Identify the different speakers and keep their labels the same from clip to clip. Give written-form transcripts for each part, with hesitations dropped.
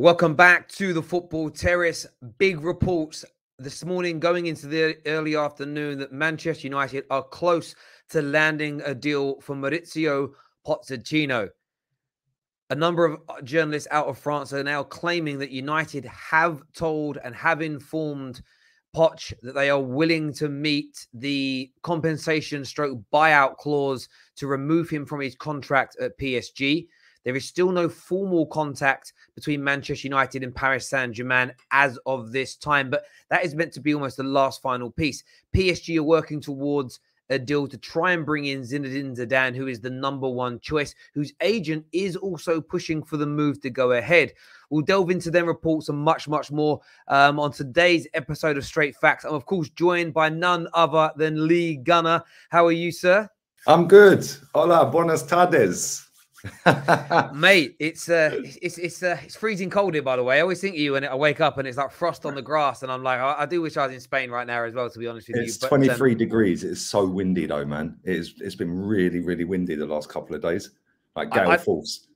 Speaker 1: Welcome back to the Football Terrace. Big reports this morning going into the early afternoon that Manchester United are close to landing a deal for Mauricio Pochettino. A number of journalists out of France are now claiming that United have told and have informed Poch that they are willing to meet the compensation stroke buyout clause to remove him from his contract at PSG. There is still no formal contact between Manchester United and Paris Saint-Germain as of this time, but that is meant to be almost the last final piece. PSG are working towards a deal to try and bring in Zinedine Zidane, who is the #1 choice, whose agent is also pushing for the move to go ahead. We'll delve into them reports and much, much more on today's episode of Straight Facts. I'm, of course, joined by none other than Lee Gunner. How are you, sir?
Speaker 2: I'm good. Hola, buenas tardes.
Speaker 1: Mate, it's freezing cold here, by the way. I always think of you when I wake up and it's like frost on the grass, and I'm like, I do wish I was in Spain right now as well, to be honest with you.
Speaker 2: It's 23 degrees. It's so windy though, man. It's been really, really windy the last couple of days. Like gale force.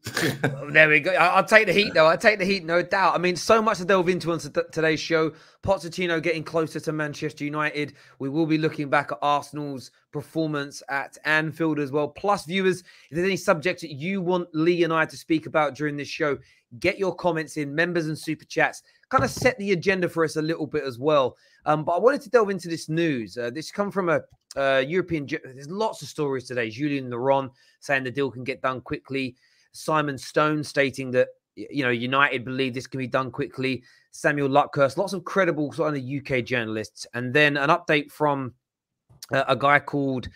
Speaker 1: There we go. I'll take the heat, though. I'll take the heat, no doubt. I mean, so much to delve into on today's show. Pochettino getting closer to Manchester United. We will be looking back at Arsenal's performance at Anfield as well. Plus, viewers, if there's any subjects that you want Lee and I to speak about during this show, get your comments in, members and super chats. Kind of set the agenda for us a little bit as well. But I wanted to delve into this news. This come from a European. There's lots of stories today. Julien Laurent saying the deal can get done quickly. Simon Stone stating that United believe this can be done quickly. Samuel Luckhurst, lots of credible sort of UK journalists, and then an update from a guy called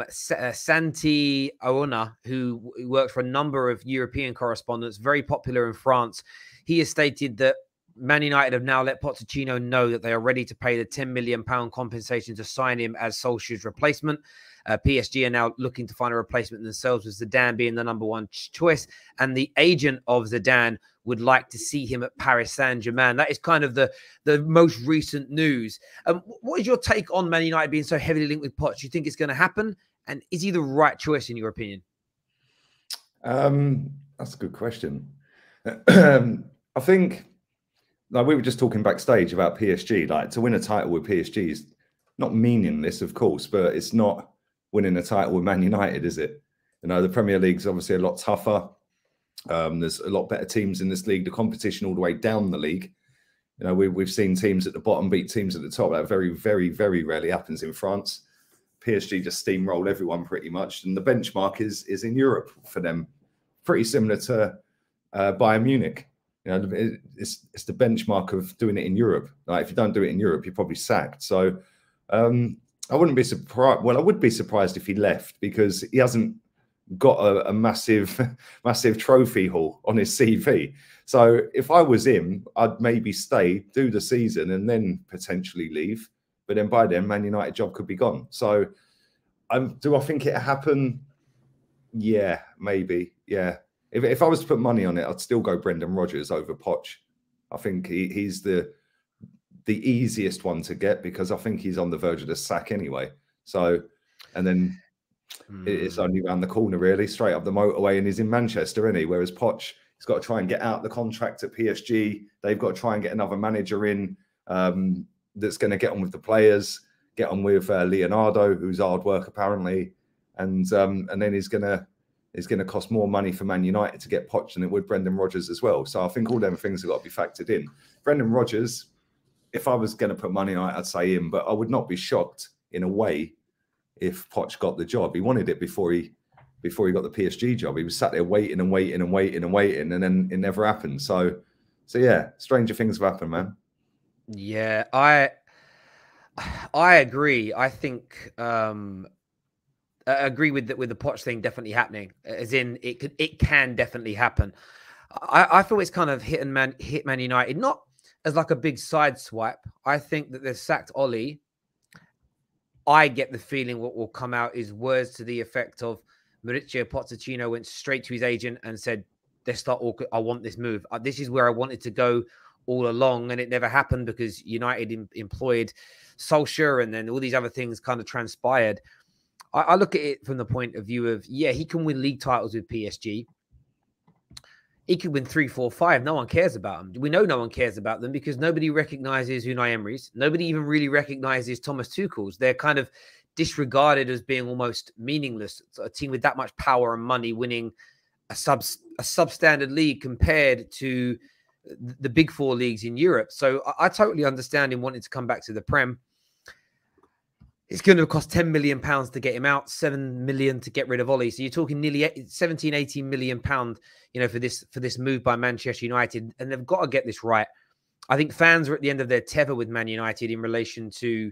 Speaker 1: Santi Aona, who works for a number of European correspondents, very popular in France. He has stated that Man United have now let Pochettino know that they are ready to pay the £10 million compensation to sign him as Solskjaer's replacement. PSG are now looking to find a replacement themselves, with Zidane being the #1 choice. And the agent of Zidane would like to see him at Paris Saint-Germain. That is kind of the most recent news. What is your take on Man United being so heavily linked with Poch? Do you think it's going to happen? And is he the right choice in your opinion?
Speaker 2: That's a good question. I think, like we were just talking backstage about PSG, like to win a title with PSG is not meaningless, of course, but it's not winning a title with Man United, is it? The Premier League's obviously a lot tougher. There's a lot better teams in this league. The competition all the way down the league. We've seen teams at the bottom beat teams at the top. That very, very, very rarely happens in France. PSG just steamroll everyone pretty much, and the benchmark is in Europe for them, pretty similar to Bayern Munich. It's the benchmark of doing it in Europe. Like if you don't do it in Europe, you're probably sacked. So I wouldn't be surprised. Well, I would be surprised if he left, because he hasn't got a massive trophy haul on his CV. So if I was him, I'd maybe stay, do the season, and then potentially leave. But then by then, Man United job could be gone. So do I think it'll happen? Yeah, maybe. Yeah. If I was to put money on it, I'd still go Brendan Rodgers over Poch. I think he's the easiest one to get, because I think he's on the verge of the sack anyway. So, and then it's only around the corner, really, straight up the motorway, and he's in Manchester, isn't he? Whereas Poch, he's got to try and get out the contract at PSG. They've got to try and get another manager in that's going to get on with the players, get on with Leonardo, who's hard work apparently, and then he's going to cost more money for Man United to get Poch than it would Brendan Rodgers as well. So I think all them things have got to be factored in. Brendan Rodgers, if I was going to put money on it, I'd say him, but I would not be shocked in a way if Poch got the job. He wanted it before he got the PSG job. He was sat there waiting and waiting and waiting and waiting, and then it never happened. So yeah, stranger things have happened, man.
Speaker 1: Yeah, I agree. I think I agree with the Poch thing definitely happening. As in, it can definitely happen. I feel it's kind of hit Man United, not as like a big side swipe. I think that they've sacked Oli. I get the feeling what will come out is words to the effect of Mauricio Pochettino went straight to his agent and said, let's start. I want this move. This is where I wanted to go all along, and it never happened because United employed Solskjaer, and then all these other things kind of transpired. I look at it from the point of view of, yeah, he can win league titles with PSG. He could win 3, 4, 5. No one cares about him. We know no one cares about them because nobody recognizes Unai Emery's. Nobody even really recognizes Thomas Tuchel's. They're kind of disregarded as being almost meaningless. So a team with that much power and money winning a substandard league compared to the big 4 leagues in Europe. So I totally understand him wanting to come back to the Prem. It's going to cost £10 million to get him out, £7 million to get rid of Ollie. So you're talking nearly 17, 18 million pound, for this move by Manchester United, and they've got to get this right. I think fans are at the end of their tether with Man United in relation to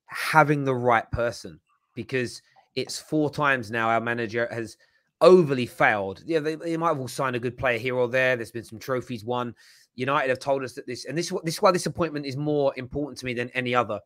Speaker 1: having the right person, because it's 4 times now our manager has overly failed. Yeah, they might have all signed a good player here or there. There's been some trophies won. United have told us that this is why this appointment is more important to me than any other.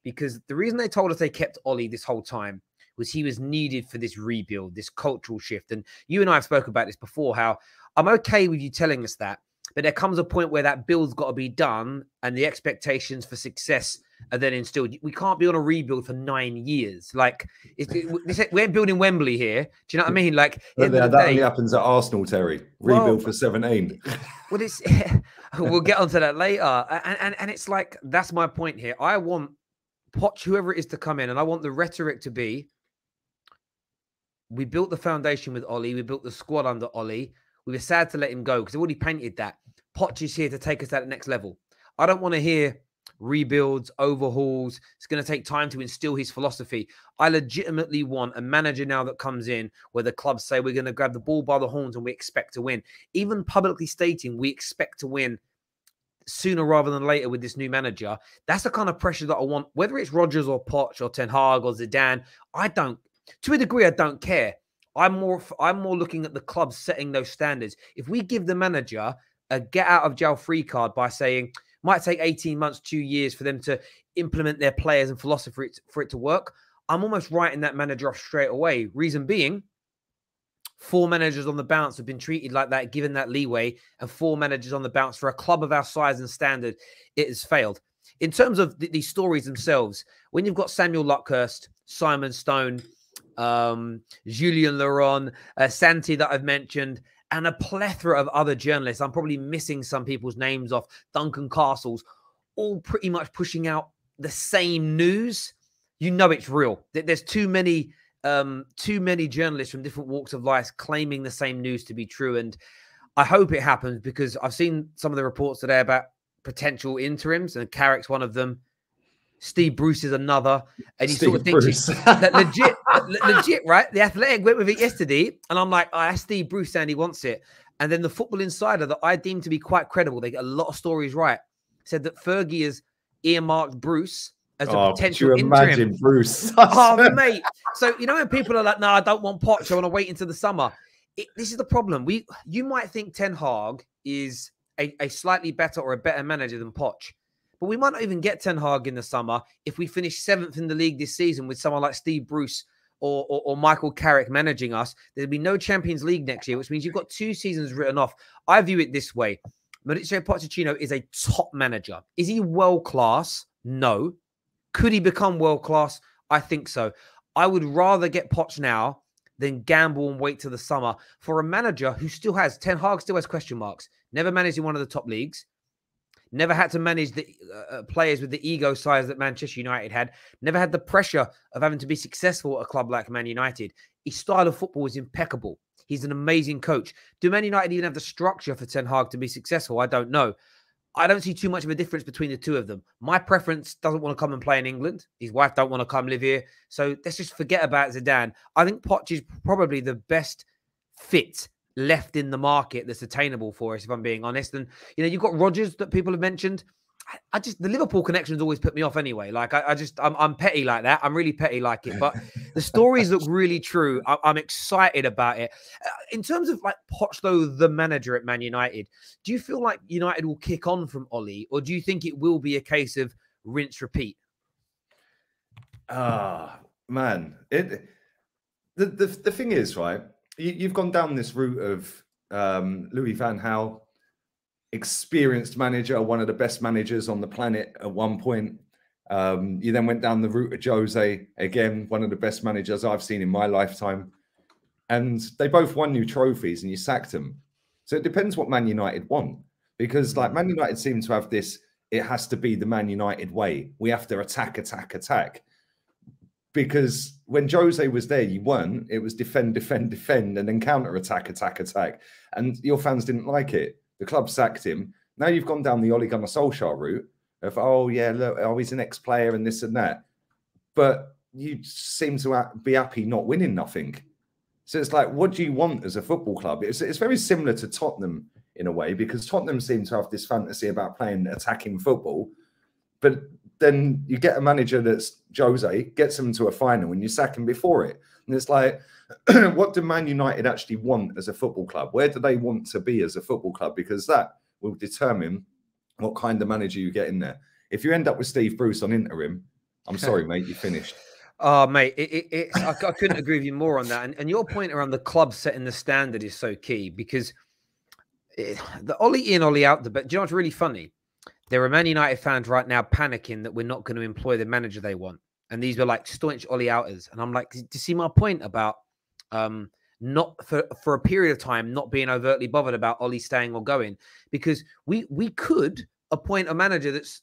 Speaker 1: Because the reason they told us they kept Ollie this whole time was he was needed for this rebuild, this cultural shift. And you and I have spoken about this before, how I'm okay with you telling us that, but there comes a point where that build's got to be done and the expectations for success are then instilled. We can't be on a rebuild for 9 years. Like, we ain't building Wembley here. Do you know what I mean? Like,
Speaker 2: that only happens at Arsenal, Terry. Rebuild for 17.
Speaker 1: Well, we'll get onto that later. And it's like, that's my point here. I want Poch, whoever it is, to come in, and I want the rhetoric to be, we built the foundation with Ollie, we built the squad under Ollie, we were sad to let him go because they've already painted that. Poch is here to take us to that next level. I don't want to hear rebuilds, overhauls. It's going to take time to instill his philosophy. I legitimately want a manager now that comes in where the clubs say we're going to grab the ball by the horns and we expect to win. Even publicly stating we expect to win sooner rather than later with this new manager. That's the kind of pressure that I want, whether it's Rodgers or Poch or Ten Hag or Zidane. To a degree, I don't care. I'm more looking at the club setting those standards. If we give the manager a get out of jail free card by saying might take 18 months, 2 years for them to implement their players and philosophy for it to work, I'm almost writing that manager off straight away. Reason being, 4 managers on the bounce have been treated like that, given that leeway, and 4 managers on the bounce for a club of our size and standard, it has failed. In terms of these stories themselves, when you've got Samuel Luckhurst, Simon Stone, Julien Laurent, Santi that I've mentioned, and a plethora of other journalists, I'm probably missing some people's names off, Duncan Castles, all pretty much pushing out the same news, you know it's real. There's too many journalists from different walks of life claiming the same news to be true. And I hope it happens, because I've seen some of the reports today about potential interims, and Carrick's one of them. Steve Bruce is another. And you sort of think that legit, right? The Athletic went with it yesterday, and I'm like, oh, that's Steve Bruce and he wants it. And then the Football Insider, that I deem to be quite credible, they get a lot of stories right, said that Fergie has earmarked Bruce as a potential interim.
Speaker 2: Imagine Bruce.
Speaker 1: Oh, mate. So, when people are like, no, I don't want Poch, I want to wait until the summer. This is the problem. You might think Ten Hag is a slightly better or a better manager than Poch, but we might not even get Ten Hag in the summer if we finish 7th in the league this season with someone like Steve Bruce or Michael Carrick managing us. There'll be no Champions League next year, which means you've got 2 seasons written off. I view it this way. Mauricio Pochettino is a top manager. Is he world-class? No. Could he become world-class? I think so. I would rather get Poch now than gamble and wait till the summer for a manager who still has, Ten Hag still has question marks. Never managed in one of the top leagues. Never had to manage the players with the ego size that Manchester United had. Never had the pressure of having to be successful at a club like Man United. His style of football is impeccable. He's an amazing coach. Do Man United even have the structure for Ten Hag to be successful? I don't know. I don't see too much of a difference between the two of them. My preference doesn't want to come and play in England. His wife don't want to come live here. So let's just forget about Zidane. I think Poch is probably the best fit left in the market that's attainable for us, if I'm being honest. And, you've got Rodgers that people have mentioned. The Liverpool connections always put me off anyway. Like, I'm petty like that. I'm really petty like it. But the stories look really true. I'm excited about it. In terms of like Poch, though, the manager at Man United, do you feel like United will kick on from Ollie, or do you think it will be a case of rinse, repeat?
Speaker 2: Man. The thing is, right, you've gone down this route of Louis van Gaal, experienced manager, one of the best managers on the planet at one point. You then went down the route of Jose, again, one of the best managers I've seen in my lifetime. And they both won new trophies and you sacked them. So it depends what Man United want, because like Man United seem to have this, it has to be the Man United way. We have to attack, attack, attack. Because when Jose was there, you weren't. It was defend, defend, defend, and then counter attack, attack, attack. And your fans didn't like it. The club sacked him. Now you've gone down the Ole Gunnar Solskjaer route of, oh yeah, look, oh, he's an ex-player and this and that. But you seem to be happy not winning nothing. So it's like, what do you want as a football club? It's very similar to Tottenham in a way, because Tottenham seem to have this fantasy about playing attacking football. But then you get a manager that's Jose, gets them to a final, and you sack him before it. And it's like, what do Man United actually want as a football club? Where do they want to be as a football club? Because that will determine what kind of manager you get in there. If you end up with Steve Bruce on interim, I'm sorry, mate, you finished.
Speaker 1: Oh, mate, I couldn't agree with you more on that. And your point around the club setting the standard is so key, because the Ollie in, Ollie out, but do you know what's really funny? There are Man United fans right now panicking that we're not going to employ the manager they want. And these were like staunch Ollie outers. And I'm like, do you see my point about not for a period of time not being overtly bothered about Ollie staying or going? Because we could appoint a manager that's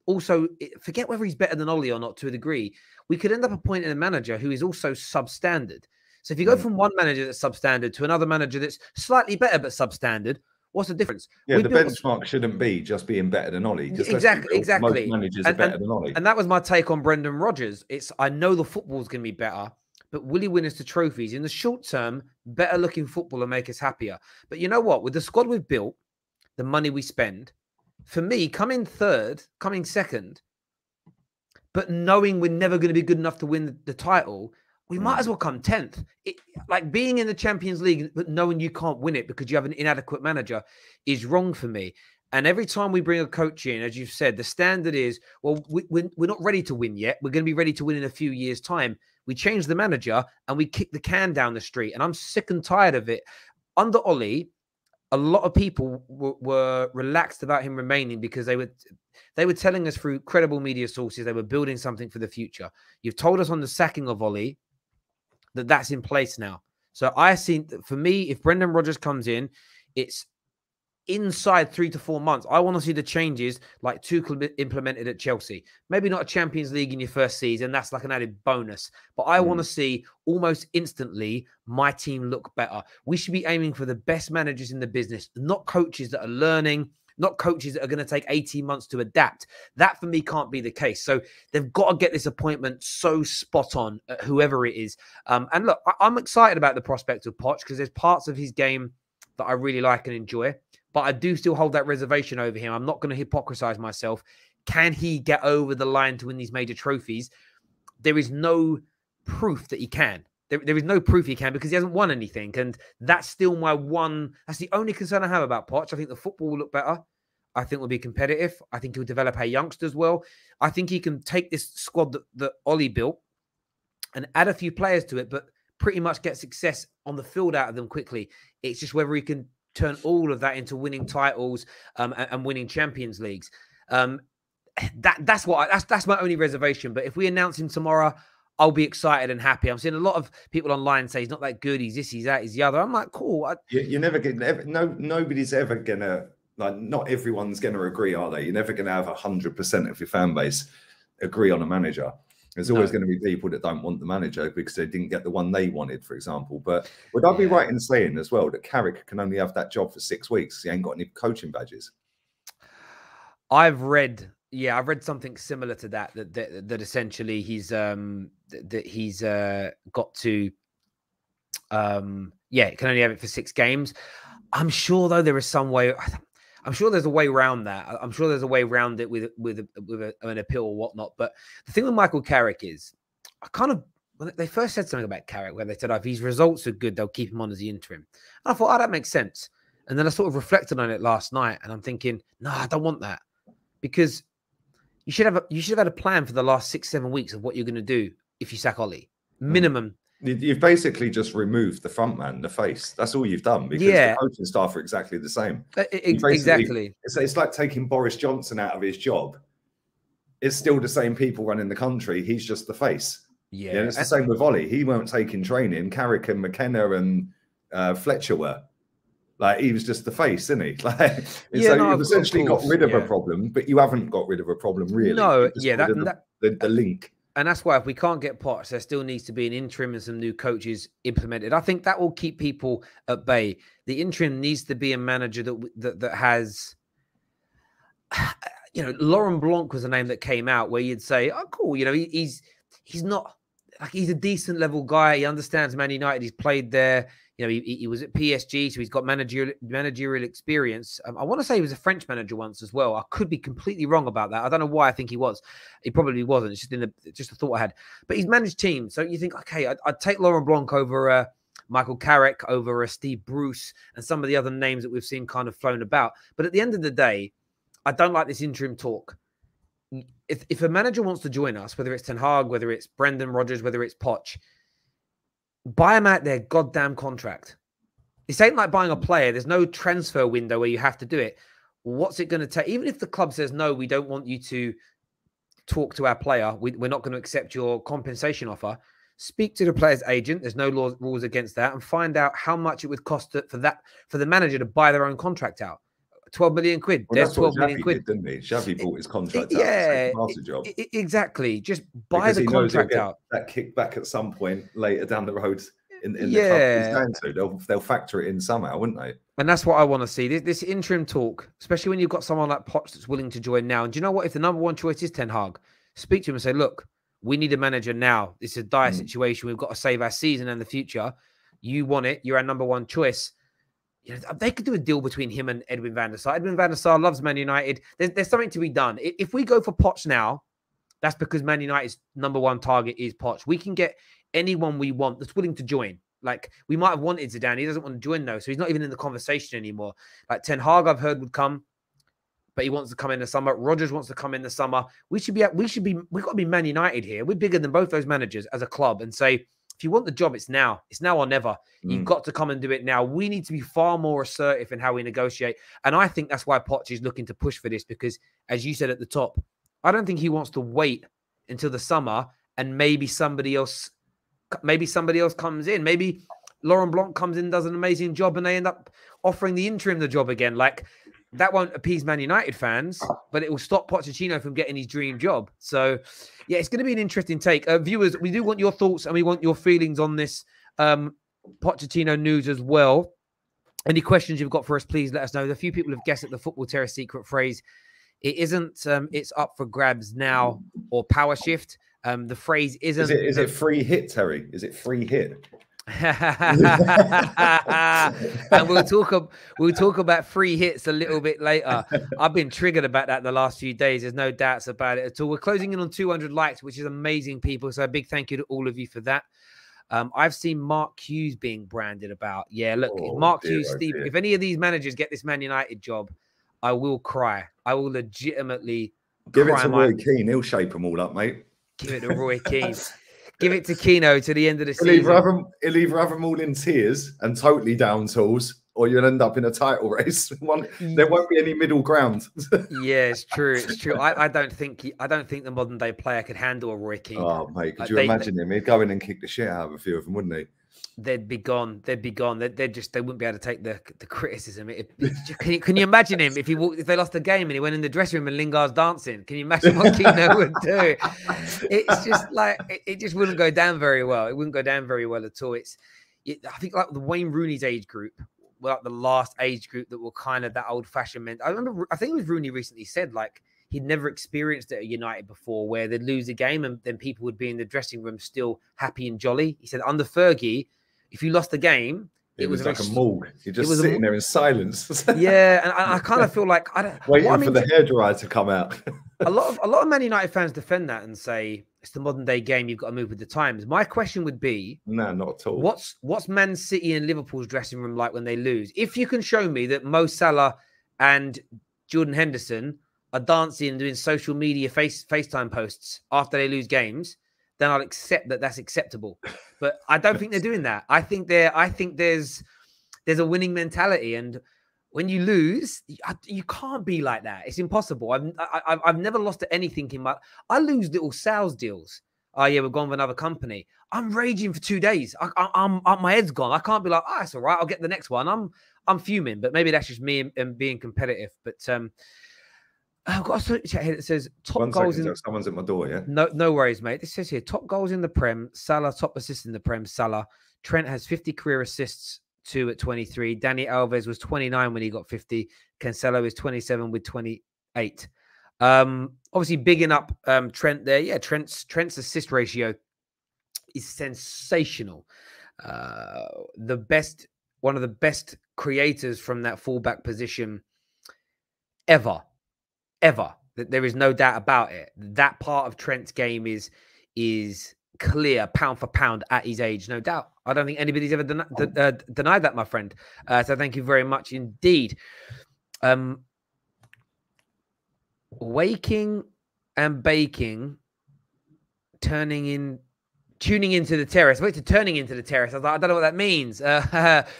Speaker 1: also, forget whether he's better than Ollie or not to a degree, we could end up appointing a manager who is also substandard. So if you go from one manager that's substandard to another manager that's slightly better but substandard, what's the difference?
Speaker 2: Yeah, the benchmark shouldn't be just being better than Ollie.
Speaker 1: Exactly.
Speaker 2: Most managers are better than Ollie.
Speaker 1: And that was my take on Brendan Rodgers. I know the football's going to be better, but will he win us the trophies? In the short term, better looking football will make us happier. But you know what? With the squad we've built, the money we spend, for me, coming third, coming second, but knowing we're never going to be good enough to win the title, we might as well come 10th. Like being in the Champions League, but knowing you can't win it because you have an inadequate manager is wrong for me. And every time we bring a coach in, as you've said, the standard is, well, we're not ready to win yet. We're going to be ready to win in a few years' time. We change the manager and we kick the can down the street. And I'm sick and tired of it. Under Ollie, a lot of people were relaxed about him remaining because they were telling us through credible media sources they were building something for the future. You've told us on the sacking of Ollie that that's in place now. So I see, for me, if Brendan Rodgers comes in, it's inside 3 to 4 months. I want to see the changes like Tuchel implemented at Chelsea. Maybe not a Champions League in your first season. That's like an added bonus. But I want to see almost instantly my team look better. We should be aiming for the best managers in the business, not coaches that are learning, not coaches that are going to take 18 months to adapt. That for me can't be the case. So they've got to get this appointment so spot on, whoever it is. And look, I'm excited about the prospect of Poch because there's parts of his game that I really like and enjoy. But I do still hold that reservation over him. I'm not going to hypocrisize myself. Can he get over the line to win these major trophies? There is no proof that he can. There is no proof he can because he hasn't won anything. And that's still that's the only concern I have about Poch. I think the football will look better. I think we'll be competitive. I think he'll develop our youngsters well. I think he can take this squad that Ollie built and add a few players to it, but pretty much get success on the field out of them quickly. It's just whether he can turn all of that into winning titles and winning Champions Leagues. That's my only reservation. But if we announce him tomorrow, I'll be excited and happy. I'm seeing a lot of people online say he's not that good. He's this, he's that, he's the other. I'm like, cool.
Speaker 2: You're never getting, nobody's ever gonna, like, not everyone's gonna agree, are they? You're never gonna have 100% of your fan base agree on a manager. There's always going to be people that don't want the manager because they didn't get the one they wanted, for example. But would I be right in saying as well that Carrick can only have that job for 6 weeks? He ain't got any coaching badges.
Speaker 1: I've read something similar to that. That essentially he's got to can only have it for 6 games. I'm sure though there is some way. I'm sure there's a way around that. I'm sure there's a way around it with an appeal or whatnot. But the thing with Michael Carrick is, when they first said something about Carrick, where they said, if his results are good, they'll keep him on as the interim. And I thought, that makes sense. And then I sort of reflected on it last night, and I'm thinking, no, I don't want that, because you should have had a plan for the last 6-7 weeks of what you're going to do if you sack Ollie. Minimum.
Speaker 2: You've basically just removed the front man, the face. That's all you've done, because the coaching staff are exactly the same.
Speaker 1: Exactly.
Speaker 2: It's like taking Boris Johnson out of his job. It's still the same people running the country. He's just the face. Yeah, and it's the same with Ollie. He weren't taking training. Carrick and McKenna and Fletcher were. Like he was just the face, isn't he? Like
Speaker 1: Yeah,
Speaker 2: so
Speaker 1: no,
Speaker 2: you've essentially got rid of
Speaker 1: yeah.
Speaker 2: a problem, but you haven't got rid of a problem really.
Speaker 1: No,
Speaker 2: Just
Speaker 1: yeah,
Speaker 2: got rid of the link.
Speaker 1: And that's why if we can't get Poch, there still needs to be an interim and some new coaches implemented. I think that will keep people at bay. The interim needs to be a manager that has, you know, Laurent Blanc was a name that came out where you'd say, oh, cool, you know, he's not like he's a decent level guy. He understands Man United. He's played there. You know, he was at PSG, so he's got managerial experience. I want to say he was a French manager once as well. I could be completely wrong about that. I don't know why I think he was. He probably wasn't. It's just a thought I had. But he's managed teams, so you think, okay, I'd take Laurent Blanc over Michael Carrick, over Steve Bruce, and some of the other names that we've seen kind of flown about. But at the end of the day, I don't like this interim talk. If a manager wants to join us, whether it's Ten Hag, whether it's Brendan Rodgers, whether it's Poch, buy them out their goddamn contract. This ain't like buying a player. There's no transfer window where you have to do it. What's it going to take? Even if the club says, no, we don't want you to talk to our player, we're not going to accept your compensation offer, speak to the player's agent. There's no rules against that, and find out how much it would cost for the manager to buy their own contract out. 12 million quid.
Speaker 2: Well,
Speaker 1: there's 12 million quid.
Speaker 2: Didn't he? Xavi bought his contract out.
Speaker 1: Yeah,
Speaker 2: job.
Speaker 1: Exactly. Just buy the contract out.
Speaker 2: That kickback at some point later down the road in the club he's going to. They'll factor it in somehow, wouldn't they?
Speaker 1: And that's what I want to see. This interim talk, especially when you've got someone like Poch that's willing to join now. And do you know what? If the number one choice is Ten Hag, speak to him and say, look, we need a manager now. It's a dire situation. We've got to save our season and the future. You want it. You're our number one choice. You know, they could do a deal between him and Edwin van der Sar. Edwin van der Sar loves Man United. There's something to be done. If we go for Poch now, that's because Man United's number one target is Poch. We can get anyone we want that's willing to join. Like, we might have wanted Zidane. He doesn't want to join, though, so he's not even in the conversation anymore. Like, Ten Hag, I've heard, would come, but he wants to come in the summer. Rodgers wants to come in the summer. We've got to be Man United here. We're bigger than both those managers as a club and say, if you want the job, it's now. It's now or never. You've got to come and do it now. We need to be far more assertive in how we negotiate. And I think that's why Poch is looking to push for this because, as you said at the top, I don't think he wants to wait until the summer and maybe somebody else comes in. Maybe Laurent Blanc comes in, does an amazing job, and they end up offering the interim the job again. Like, that won't appease Man United fans, but it will stop Pochettino from getting his dream job. So, yeah, it's going to be an interesting take. Viewers, we do want your thoughts and we want your feelings on this Pochettino news as well. Any questions you've got for us, please let us know. A few people have guessed at the Football Terrace secret phrase. It isn't, it's up for grabs now or power shift. The phrase isn't.
Speaker 2: Is it free hit, Terry? Is it free hit?
Speaker 1: And we'll talk about free hits a little bit later. I've been triggered about that the last few days. There's no doubts about it at all. We're closing in on 200 likes, which is amazing, people. So a big thank you to all of you for that. I've seen Mark Hughes being branded about. Yeah, look, if Mark Hughes, Steve, if any of these managers get this Man United job, I will cry. I will legitimately
Speaker 2: give it to Roy Keane. He'll shape them all up, mate.
Speaker 1: Give it to Roy Keane. Give it to Keno to the end of the season.
Speaker 2: He'll either have them all in tears and totally down tools, or you'll end up in a title race. There won't be any middle ground.
Speaker 1: Yeah, it's true. It's true. I don't think the modern day player could handle a Roy Keane.
Speaker 2: Oh, mate, could you imagine him? He'd go in and kick the shit out of a few of them, wouldn't he?
Speaker 1: They'd be gone. They wouldn't be able to take the criticism. Can you imagine him if they lost the game and he went in the dressing room and Lingard's dancing? Can you imagine what Keno would do? It's just like it just wouldn't go down very well. It wouldn't go down very well at all. I think like the Wayne Rooney's age group, like the last age group that were kind of that old fashioned men. I think it was Rooney recently said like he'd never experienced it at United before, where they'd lose a game and then people would be in the dressing room still happy and jolly. He said under Fergie, if you lost the game,
Speaker 2: it was like a morgue. You're just sitting there in silence.
Speaker 1: Yeah, and I kind of feel like
Speaker 2: waiting for the hairdryer to come out.
Speaker 1: a lot of Man United fans defend that and say it's the modern day game. You've got to move with the times. My question would be,
Speaker 2: no, not at all.
Speaker 1: What's Man City and Liverpool's dressing room like when they lose? If you can show me that Mo Salah and Jordan Henderson are dancing and doing social media FaceTime posts after they lose games, then I'll accept that that's acceptable. But I don't think they're doing that. I think there's a winning mentality, and when you lose, you can't be like that. It's impossible. I've never lost at anything in my. I lose little sales deals. Oh yeah, we're gone with another company. I'm raging for 2 days. My head's gone. I can't be like, oh, it's all right. I'll get the next one. I'm fuming, but maybe that's just me and being competitive. But I've got a chat here that says top
Speaker 2: 1
Speaker 1: goals
Speaker 2: second,
Speaker 1: in.
Speaker 2: someone's at my door. Yeah.
Speaker 1: No worries, mate. This says here top goals in the Prem. Salah top assists in the Prem. Salah. Trent has 50 career assists, 2 at 23. Dani Alves was 29 when he got 50. Cancelo is 27 with 28. Obviously bigging up Trent there. Yeah, Trent's assist ratio is sensational. One of the best creators from that fullback position ever. There is no doubt about it. That part of Trent's game is clear, pound for pound, at his age, no doubt. I don't think anybody's ever denied that, my friend. So thank you very much indeed. Waking and baking, tuning into the terrace. Wait to turning into the terrace. I was like, I don't know what that means.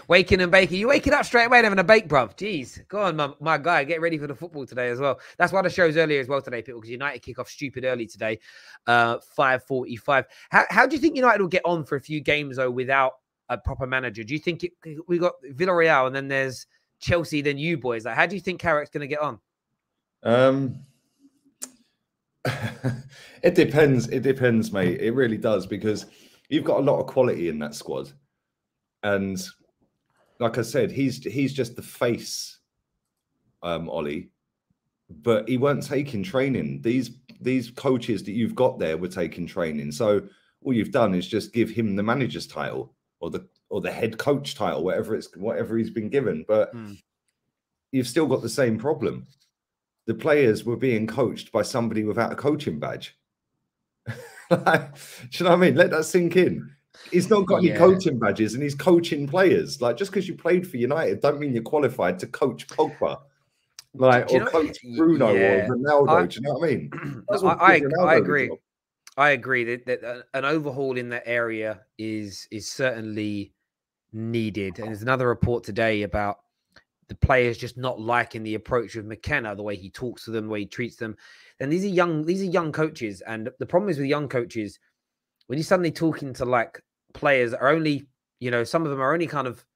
Speaker 1: Waking and baking. You waking up straight away and having a bake, bruv. Jeez. Go on, my guy. Get ready for the football today as well. That's why the show's earlier as well today, people, because United kick off stupid early today, 5:45. How do you think United will get on for a few games, though, without a proper manager? Do you think we got Villarreal and then there's Chelsea, then you boys? Like, how do you think Carrick's going to get on?
Speaker 2: It depends, mate. It really does, because you've got a lot of quality in that squad, and like I said, he's just the face, Ollie, but he weren't taking training. These coaches that you've got there were taking training, so all you've done is just give him the manager's title or the head coach title, whatever he's been given, but you've still got the same problem. The players were being coached by somebody without a coaching badge. Do you know what I mean? Let that sink in. He's not got any coaching badges and he's coaching players. Like, just because you played for United don't mean you're qualified to coach Pogba. Like, or coach Bruno or Ronaldo. Do you know what I mean?
Speaker 1: I agree. I agree that an overhaul in that area is certainly needed. And there's another report today about the players just not liking the approach of McKenna, the way he talks to them, the way he treats them. And these are young coaches. And the problem is with young coaches, when you're suddenly talking to like players that are only, some of them are only kind of,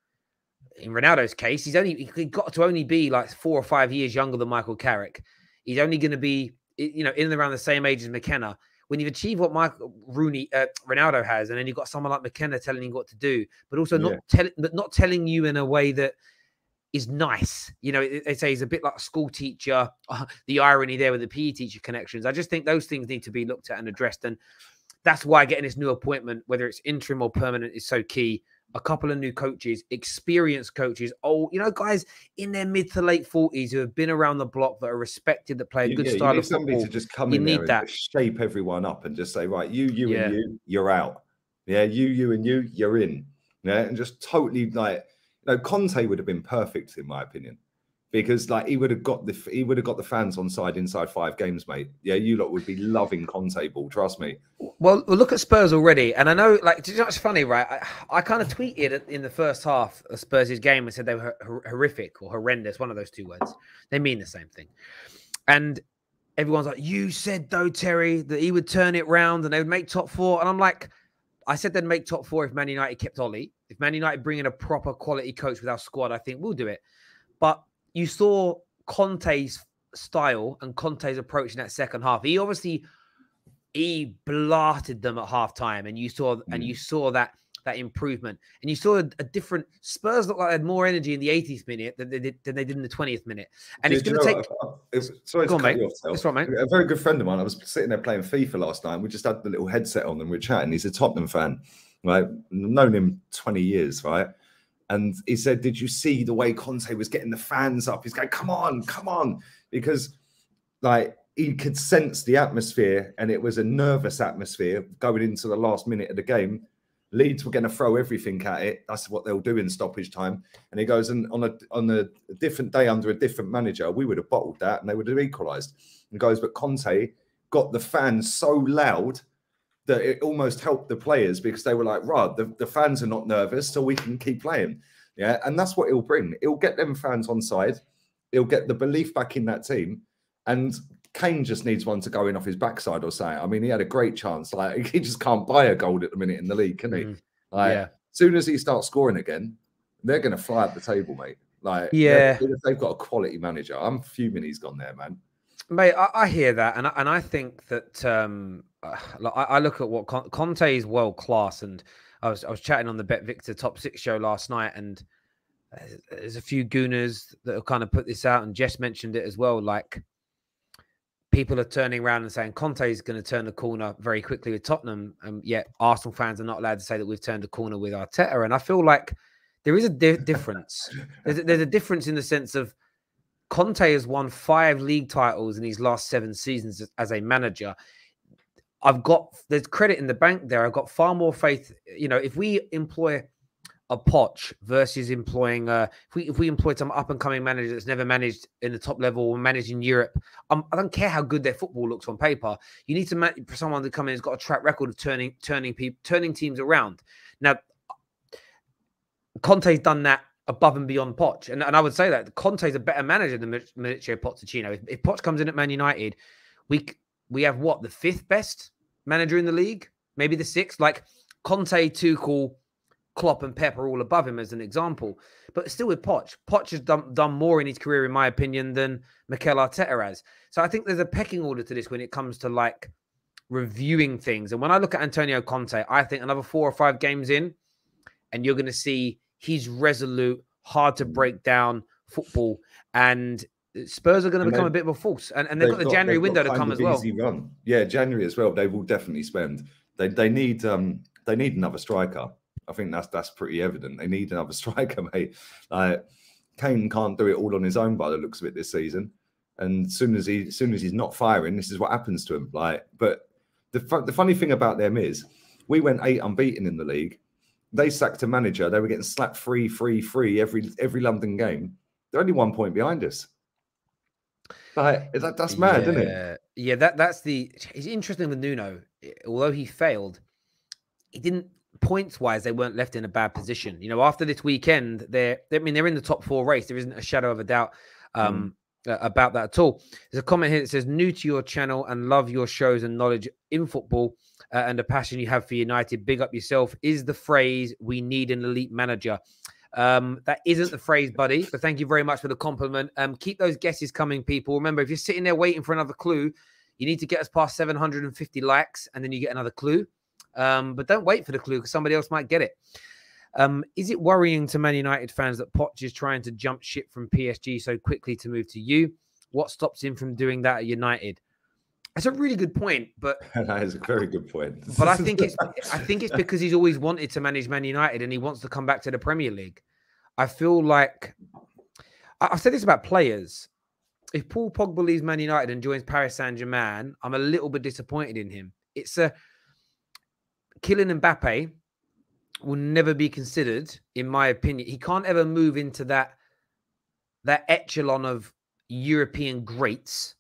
Speaker 1: in Ronaldo's case, he got to only be like 4 or 5 years younger than Michael Carrick. He's only going to be, in and around the same age as McKenna. When you've achieved what Ronaldo has, and then you've got someone like McKenna telling you what to do, but also not telling you in a way that is nice. They say he's a bit like a school teacher. The irony there with the PE teacher connections. I just think those things need to be looked at and addressed. And that's why getting this new appointment, whether it's interim or permanent, is so key. A couple of new coaches, experienced coaches, guys in their mid to late 40s who have been around the block, that are respected, that play a good style of football.
Speaker 2: Somebody to just come in there and shape everyone up and just say, right, you and you, you're out. Yeah, you and you, you're in. Yeah, and just totally like, Conte would have been perfect in my opinion, because like he would have got the fans on side inside 5 games, mate. Yeah, you lot would be loving Conte ball, trust me.
Speaker 1: Well, look at Spurs already, and I know, like, it's funny, right? I kind of tweeted in the first half of Spurs' game and said they were horrific or horrendous, one of those two words. They mean the same thing, and everyone's like, "You said though, Terry, that he would turn it round and they would make top 4," and I'm like, I said they'd make top 4 if Man United kept Ollie. If Man United bring in a proper quality coach with our squad, I think we'll do it. But you saw Conte's style and Conte's approach in that second half. He blasted them at halftime, and you saw that improvement, and you saw a different Spurs look like they had more energy in the 80th minute than they did in the 20th minute. And it's going to take.
Speaker 2: Sorry to cut you off,
Speaker 1: that's right, mate.
Speaker 2: A very good friend of mine. I was sitting there playing FIFA last night. And we just had the little headset on and we were chatting. He's a Tottenham fan. Right, known him 20 years, right? And he said, "Did you see the way Conte was getting the fans up? He's going, come on," because like he could sense the atmosphere, and it was a nervous atmosphere going into the last minute of the game. Leeds were going to throw everything at it. That's what they'll do in stoppage time. And he goes, and on a different day under a different manager, we would have bottled that and they would have equalised. And goes, but Conte got the fans so loud that it almost helped the players, because they were like, right, the fans are not nervous, so we can keep playing. Yeah, and that's what it'll bring. It'll get them fans on side. It'll get the belief back in that team. And Kane just needs one to go in off his backside or something. I mean, he had a great chance. Like, he just can't buy a goal at the minute in the league, can he? As soon as he starts scoring again, they're going to fly up the table, mate. Like,
Speaker 1: Yeah,
Speaker 2: they've got a quality manager. I'm fuming he's gone there, man.
Speaker 1: mate, I hear that, and I think that I look at what Conte is world class, and I was chatting on the Bet Victor Top 6 show last night, and there's a few gooners that have kind of put this out, and Jess mentioned it as well. Like, people are turning around and saying Conte is going to turn the corner very quickly with Tottenham, and yet Arsenal fans are not allowed to say that we've turned the corner with Arteta. And I feel like there is a difference. There's a difference in the sense of Conte has won 5 league titles in his last 7 seasons as a manager. There's credit in the bank there. I've got far more faith. You know, if we employ a Poch versus employing if we employ some up and coming manager that's never managed in the top level or managed in Europe, I don't care how good their football looks on paper. You need to for someone to come in who's got a track record of turning teams around. Now, Conte's done that above and beyond Poch, and I would say that Conte's a better manager than Mauricio Pochettino. If Poch comes in at Man United, we have what, the 5th best manager in the league, maybe the 6th. Like, Conte, Tuchel, Klopp and Pep are all above him as an example. But still with Poch. Poch has done more in his career, in my opinion, than Mikel Arteta has. So I think there's a pecking order to this when it comes to, like, reviewing things. And when I look at Antonio Conte, I think another 4 or 5 games in, and you're going to see he's resolute, hard to break down football. And Spurs are going to become a bit of a force. And they've got the January window to come as well.
Speaker 2: Run. Yeah, January as well. They will definitely spend. They need another striker. I think that's pretty evident. They need another striker, mate. Kane can't do it all on his own by the looks of it this season. And as soon as he's not firing, this is what happens to him. Like, but the funny thing about them is, we went 8 unbeaten in the league. They sacked a manager. They were getting slapped 3-3 every London game. They're only 1 point behind us. Like, that's mad, isn't it?
Speaker 1: Yeah, it's interesting with Nuno. Although he failed, he didn't. Points-wise, they weren't left in a bad position. You know, after this weekend, they're in the top 4 race. There isn't a shadow of a doubt about that at all. There's a comment here that says, new to your channel and love your shows and knowledge in football and the passion you have for United. Big up yourself. Is the phrase, we need an elite manager. That isn't the phrase, buddy, but thank you very much for the compliment. Keep those guesses coming, people. Remember, if you're sitting there waiting for another clue, you need to get us past 750 likes and then you get another clue. But don't wait for the clue because somebody else might get it. Is it worrying to Man United fans that Poch is trying to jump ship from PSG so quickly to move to you? What stops him from doing that at United? That's a really good point, but
Speaker 2: that is a very good point.
Speaker 1: But I think it's because he's always wanted to manage Man United and he wants to come back to the Premier League. I feel like I've said this about players. If Paul Pogba leaves Man United and joins Paris Saint-Germain, I'm a little bit disappointed in him. Kylian Mbappe will never be considered, in my opinion. He can't ever move into that echelon of European greats.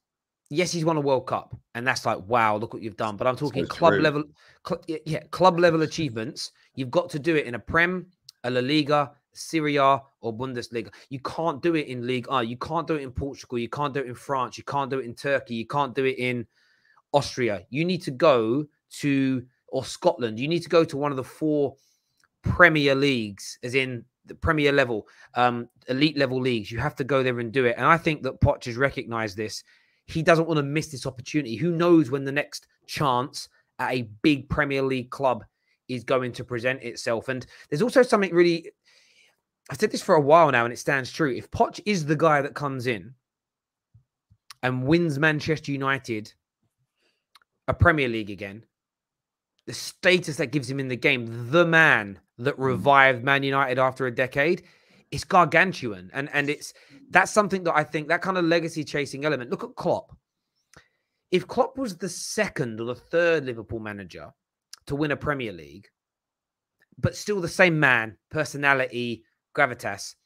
Speaker 1: Yes, he's won a World Cup, and that's like, wow, look what you've done. But I'm talking club level achievements. You've got to do it in a Prem, a La Liga, Serie A, or Bundesliga. You can't do it in Ligue 1. You can't do it in Portugal. You can't do it in France. You can't do it in Turkey. You can't do it in Austria. You need to go to, or Scotland. You need to go to one of the 4 Premier Leagues, as in the Premier level, elite level leagues. You have to go there and do it. And I think that Poch has recognized this. He doesn't want to miss this opportunity. Who knows when the next chance at a big Premier League club is going to present itself. And there's also something really, I've said this for a while now and it stands true. If Poch is the guy that comes in and wins Manchester United a Premier League again, the status that gives him in the game, the man that revived Man United after a decade, it's gargantuan. And that's something that I think, that kind of legacy chasing element. Look at Klopp. If Klopp was the 2nd or the 3rd Liverpool manager to win a Premier League, but still the same man, personality, gravitas,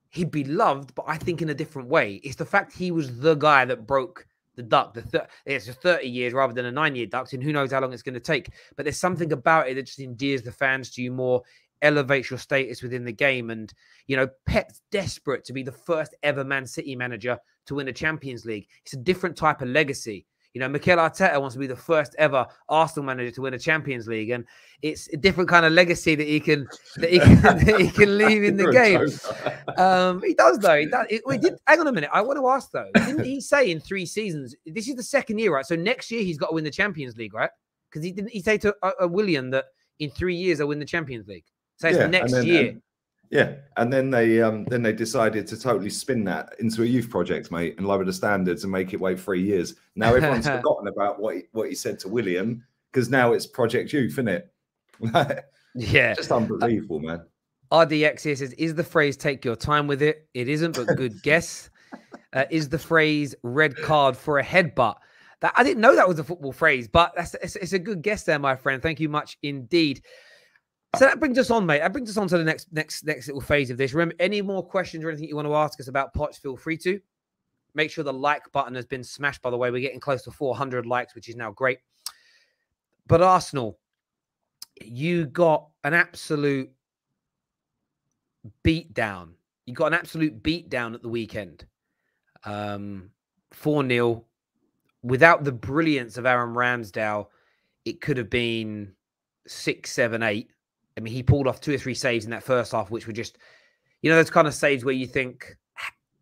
Speaker 1: he'd be loved, but I think in a different way. It's the fact he was the guy that broke the duck. It's 30 years rather than a 9-year duck, and who knows how long it's going to take. But there's something about it that just endears the fans to you more, elevates your status within the game. And, you know, Pep's desperate to be the first ever Man City manager to win a Champions League. It's a different type of legacy. You know, Mikel Arteta wants to be the first ever Arsenal manager to win a Champions League, and it's a different kind of legacy that he can that he can leave in the game. He does though. He does. Hang on a minute. I want to ask though. Didn't he say in 3 seasons? This is the second year, right? So next year he's got to win the Champions League, right? Because he say to William that in 3 years they'll win the Champions League. So it's next year.
Speaker 2: And then they decided to totally spin that into a youth project, mate, and lower the standards and make it wait 3 years. Now everyone's forgotten about what he said to William, because now it's Project Youth, isn't it?
Speaker 1: Yeah,
Speaker 2: just unbelievable, man.
Speaker 1: RDX here says, "Is the phrase take your time with it? It isn't, but good guess. Is the phrase red card for a headbutt?" That I didn't know that was a football phrase, but it's a good guess there, my friend. Thank you much indeed. So that brings us on, mate. That brings us on to the next little phase of this. Remember, any more questions or anything you want to ask us about Poch, feel free to. Make sure the like button has been smashed, by the way. We're getting close to 400 likes, which is now great. But Arsenal, you got an absolute beatdown. You got an absolute beatdown at the weekend. 4-0. Without the brilliance of Aaron Ramsdale, it could have been 6, 7, 8. I mean, he pulled off 2 or 3 saves in that first half, which were just, you know, those kind of saves where you think,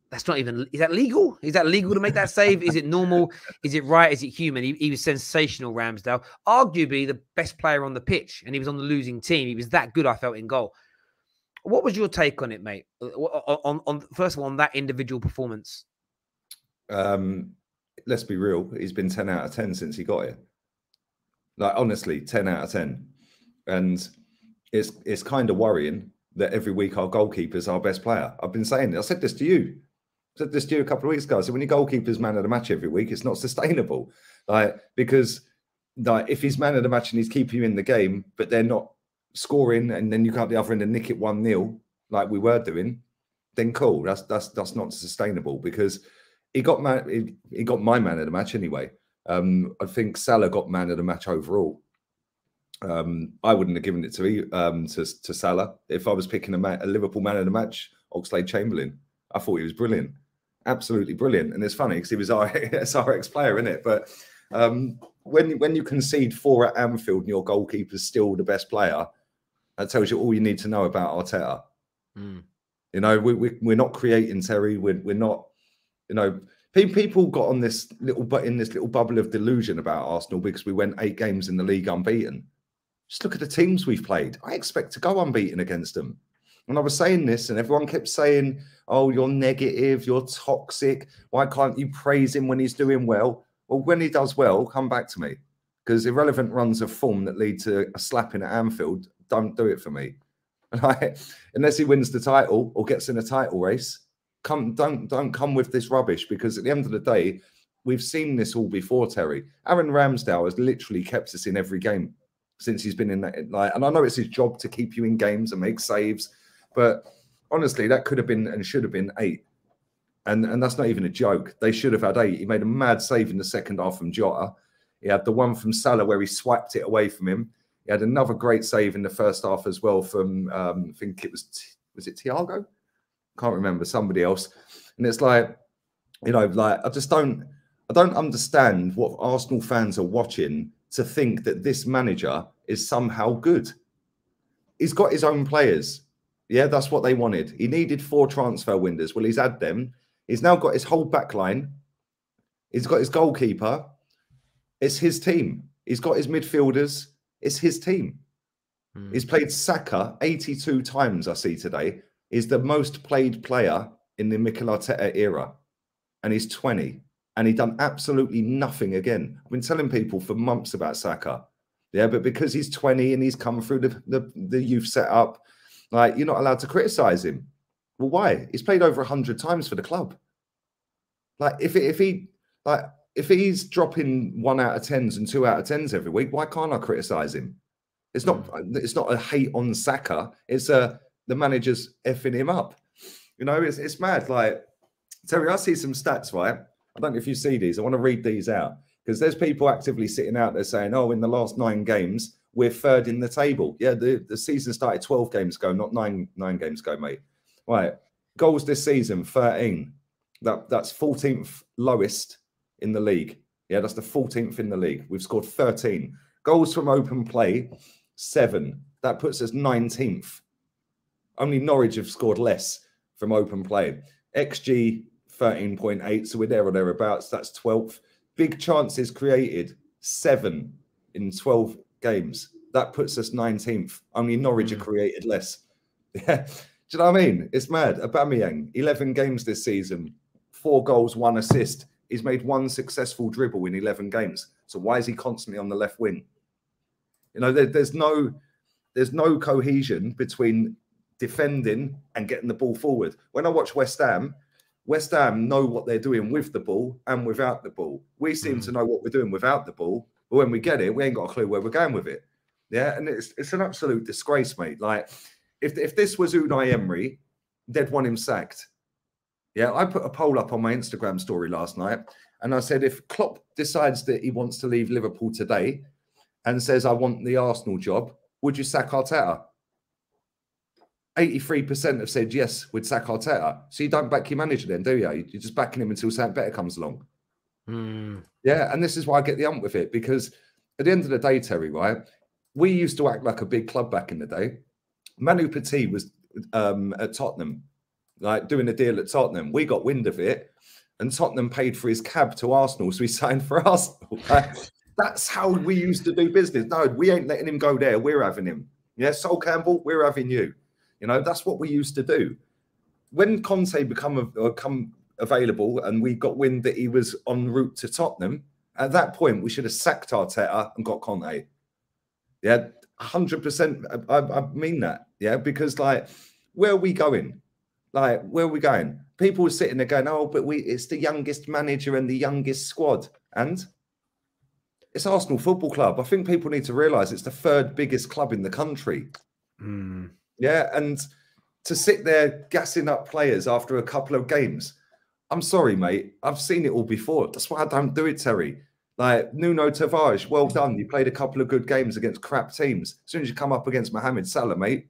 Speaker 1: that's not even, is that legal? Is that legal to make that save? Is it normal? Is it right? Is it human? He was sensational, Ramsdale. Arguably the best player on the pitch, and he was on the losing team. He was that good, I felt, in goal. What was your take on it, mate? On first of all, on that individual performance?
Speaker 2: Let's be real. He's been 10 out of 10 since he got here. Like, honestly, 10 out of 10. And it's kind of worrying that every week our goalkeeper's our best player. I've been saying it. I said this to you. I said this to you a couple of weeks ago. I said, when your goalkeeper's man of the match every week, it's not sustainable. Like, because like, if he's man of the match and he's keeping you in the game, but they're not scoring, and then you come up the other end and nick it 1-0, like we were doing, then cool. That's not sustainable, because he got my man of the match anyway. I think Salah got man of the match overall. I wouldn't have given it to Salah. If I was picking a Liverpool man of the match, Oxlade-Chamberlain. I thought he was brilliant, absolutely brilliant. And it's funny because he was our ex-player, isn't it? But when you concede 4 at Anfield and your goalkeeper's still the best player, that tells you all you need to know about Arteta. You know, we're not creating, Terry. We're not. You know, people got on this little bubble of delusion about Arsenal because we went 8 games in the league unbeaten. Just look at the teams we've played. I expect to go unbeaten against them. And I was saying this, and everyone kept saying, "Oh, you're negative, you're toxic. Why can't you praise him when he's doing well?" Well, when he does well, come back to me, because irrelevant runs of form that lead to a slapping at Anfield don't do it for me. Unless he wins the title or gets in a title race, don't come with this rubbish, because at the end of the day, we've seen this all before, Terry. Aaron Ramsdale has literally kept us in every game since he's been in that. And I know it's his job to keep you in games and make saves, but honestly, that could have been and should have been 8. And that's not even a joke. They should have had 8. He made a mad save in the second half from Jota. He had the one from Salah where he swiped it away from him. He had another great save in the first half as well from, I think it was it Thiago? Can't remember, somebody else. And it's like, you know, like, I don't understand what Arsenal fans are watching to think that this manager is somehow good. He's got his own players. Yeah, that's what they wanted. He needed 4 transfer windows. Well, he's had them. He's now got his whole back line. He's got his goalkeeper. It's his team. He's got his midfielders. It's his team. He's played Saka 82 times, I see today. He's the most played player in the Mikel Arteta era. And he's 20. And he done absolutely nothing again. I've been telling people for months about Saka. Yeah, but because he's 20 and he's come through the youth setup, like, you're not allowed to criticise him. Well, why? He's played over 100 times for the club. Like, if he's dropping 1 out of 10s and 2 out of 10s every week, why can't I criticise him? It's not a hate on Saka. It's the manager's effing him up. You know, it's mad. Like, Terry, I see some stats, right? I don't know if you see these. I want to read these out, because there's people actively sitting out there saying, "Oh, in the last 9 games, we're 3rd in the table." Yeah, the season started 12 games ago, not nine games ago, mate. Right. Goals this season, 13. That's 14th lowest in the league. Yeah, that's the 14th in the league. We've scored 13. Goals from open play, 7. That puts us 19th. Only Norwich have scored less from open play. XG, 13.8, so we're there or thereabouts. That's 12th. Big chances created, 7 in 12 games. That puts us 19th. Only Norwich have created less. Yeah. Do you know what I mean? It's mad. Aubameyang, 11 games this season, 4 goals, 1 assist. He's made 1 successful dribble in 11 games. So why is he constantly on the left wing? You know, there's no cohesion between defending and getting the ball forward. When I watch West Ham know what they're doing with the ball and without the ball. We seem to know what we're doing without the ball, but when we get it, we ain't got a clue where we're going with it. Yeah, and it's an absolute disgrace, mate. Like, if this was Unai Emery, they'd want him sacked. Yeah, I put a poll up on my Instagram story last night, and I said, if Klopp decides that he wants to leave Liverpool today and says, I want the Arsenal job, would you sack Arteta? 83% have said yes, we'd sack Arteta. So you don't back your manager then, do you? You're just backing him until something better comes along. Yeah, and this is why I get the ump with it, because at the end of the day, Terry, right, we used to act like a big club back in the day. Man Utd was at Tottenham, like doing a deal at Tottenham. We got wind of it, and Tottenham paid for his cab to Arsenal, so he signed for Arsenal. That's how we used to do business. No, we ain't letting him go there. We're having him. Yeah, Sol Campbell, we're having you. You know, that's what we used to do. When CONTE come available and we got wind that he was en route to Tottenham, at that point, we should have sacked Arteta and got CONTE. Yeah, 100%. I mean that. Yeah, because, like, where are we going? Like, where are we going? People were sitting there going, oh, but it's the youngest manager and the youngest squad. And it's Arsenal Football Club. I think people need to realise it's the 3rd biggest club in the country. Yeah, and to sit there gassing up players after a couple of games, I'm sorry, mate. I've seen it all before. That's why I don't do it, Terry. Like, Nuno Tavares, well done. You played a couple of good games against crap teams. As soon as you come up against Mohamed Salah, mate,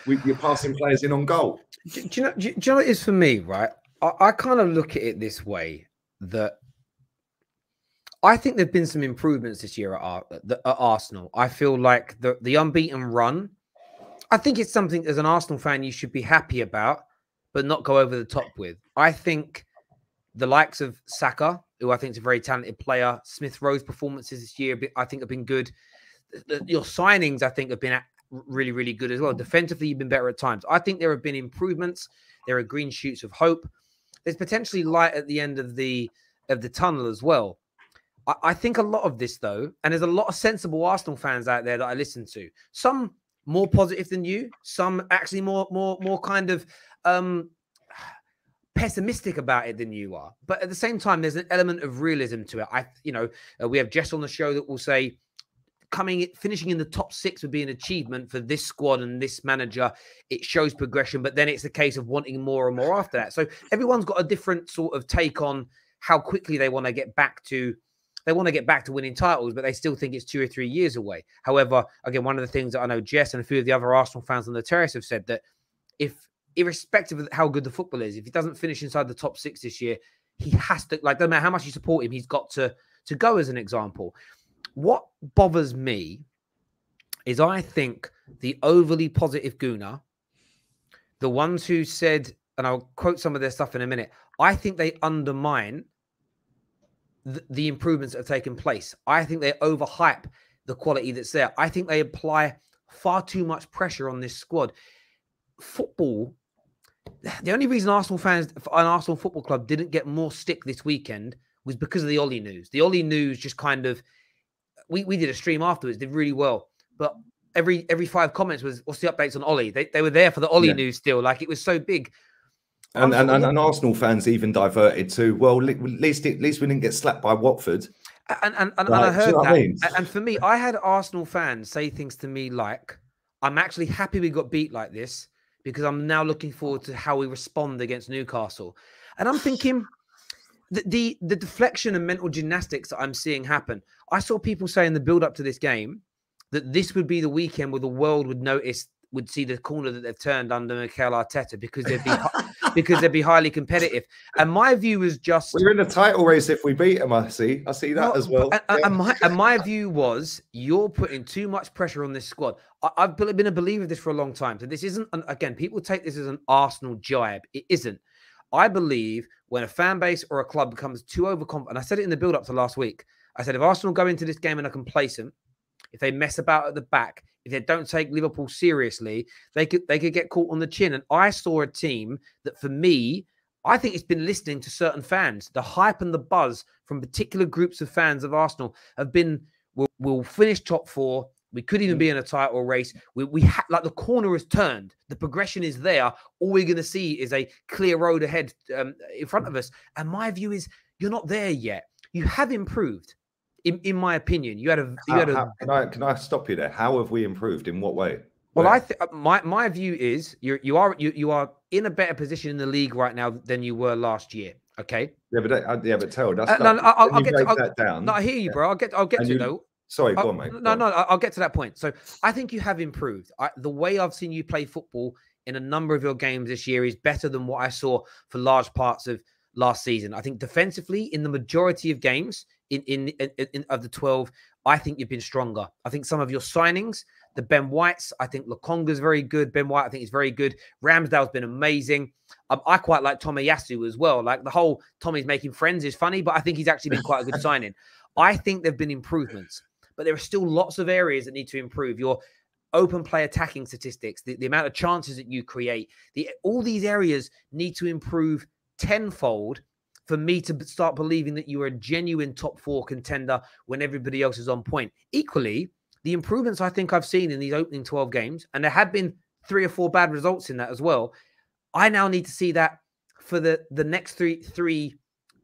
Speaker 2: you're passing players in on goal.
Speaker 1: Do you know what it is for me, right? I kind of look at it this way, that I think there've been some improvements this year at Arsenal. I feel like the unbeaten run, I think it's something as an Arsenal fan you should be happy about, but not go over the top with. I think the likes of Saka, who I think is a very talented player, Smith Rowe's performances this year, I think have been good. Your signings, I think, have been really, really good as well. Defensively, you've been better at times. I think there have been improvements. There are green shoots of hope. There's potentially light at the end of the tunnel as well. I think a lot of this, though, and there's a lot of sensible Arsenal fans out there that I listen to. Some more positive than you, some actually more kind of pessimistic about it than you are. But at the same time, there's an element of realism to it. We have Jess on the show that will say finishing in the top 6 would be an achievement for this squad and this manager. It shows progression, but then it's a case of wanting more and more after that. So everyone's got a different sort of take on how quickly they want to get back to. They want to get back to winning titles, but they still think it's 2 or 3 years away. However, again, one of the things that I know Jess and a few of the other Arsenal fans on the terrace have said that irrespective of how good the football is, if he doesn't finish inside the top 6 this year, he has to, like, no matter how much you support him, he's got to go, as an example. What bothers me is I think the overly positive Guna, the ones who said, and I'll quote some of their stuff in a minute, I think they undermine the improvements that have taken place. I think they overhype the quality that's there. I think they apply far too much pressure on this squad. Football, the only reason Arsenal fans and Arsenal Football Club didn't get more stick this weekend was because of the Ollie news. The Ollie news just kind of, we did a stream afterwards, did really well. But every 5 comments was, what's the updates on Ollie? They were there for the Ollie news still. Like, it was so big.
Speaker 2: And Arsenal fans even diverted to, well, at least we didn't get slapped by Watford.
Speaker 1: And I heard that. And for me, I had Arsenal fans say things to me like, I'm actually happy we got beat like this because I'm now looking forward to how we respond against Newcastle. And I'm thinking, the deflection and mental gymnastics that I'm seeing happen. I saw people say in the build-up to this game that this would be the weekend where the world would notice would see the corner that they've turned under Mikel Arteta because they'd be highly competitive. And my view is just
Speaker 2: we're in a title race if we beat them. I see that as well.
Speaker 1: And my view was you're putting too much pressure on this squad. I've been a believer of this for a long time. So this isn't again, people take this as an Arsenal jibe. It isn't. I believe when a fan base or a club becomes too overconfident, and I said it in the build-up to last week, I said if Arsenal go into this game and are complacent, if they mess about at the back, if they don't take Liverpool seriously, they could get caught on the chin. And I saw a team that, for me, I think it's been listening to certain fans. The hype and the buzz from particular groups of fans of Arsenal have been, we'll finish top 4. We could even be in a title race. We like the corner has turned. The progression is there. All we're going to see is a clear road ahead in front of us. And my view is you're not there yet. You have improved. In my opinion,
Speaker 2: Can I stop you there? How have we improved? In what way?
Speaker 1: Well, my view is you are in a better position in the league right now than you were last year. Okay.
Speaker 2: Yeah, but tell that's
Speaker 1: I'll get
Speaker 2: that down.
Speaker 1: No, I hear you, bro. I'll get to it though.
Speaker 2: Sorry, go on, mate.
Speaker 1: No, I'll get to that point. So I think you have improved. The way I've seen you play football in a number of your games this year is better than what I saw for large parts of last season. I think defensively, in the majority of games, in of the 12, I think you've been stronger. I think some of your signings, the Ben Whites, I think Lokonga's very good. Ben White, I think, is very good. Ramsdale's been amazing. I quite like Tomiyasu as well. Like the whole Tommy's making friends is funny, but I think he's actually been quite a good signing. I think there have been improvements, but there are still lots of areas that need to improve. Your open play attacking statistics, the amount of chances that you create, all these areas need to improve tenfold for me to start believing that you are a genuine top 4 contender when everybody else is on point. Equally, the improvements I think I've seen in these opening 12 games, and there have been 3 or 4 bad results in that as well, I now need to see that for the next three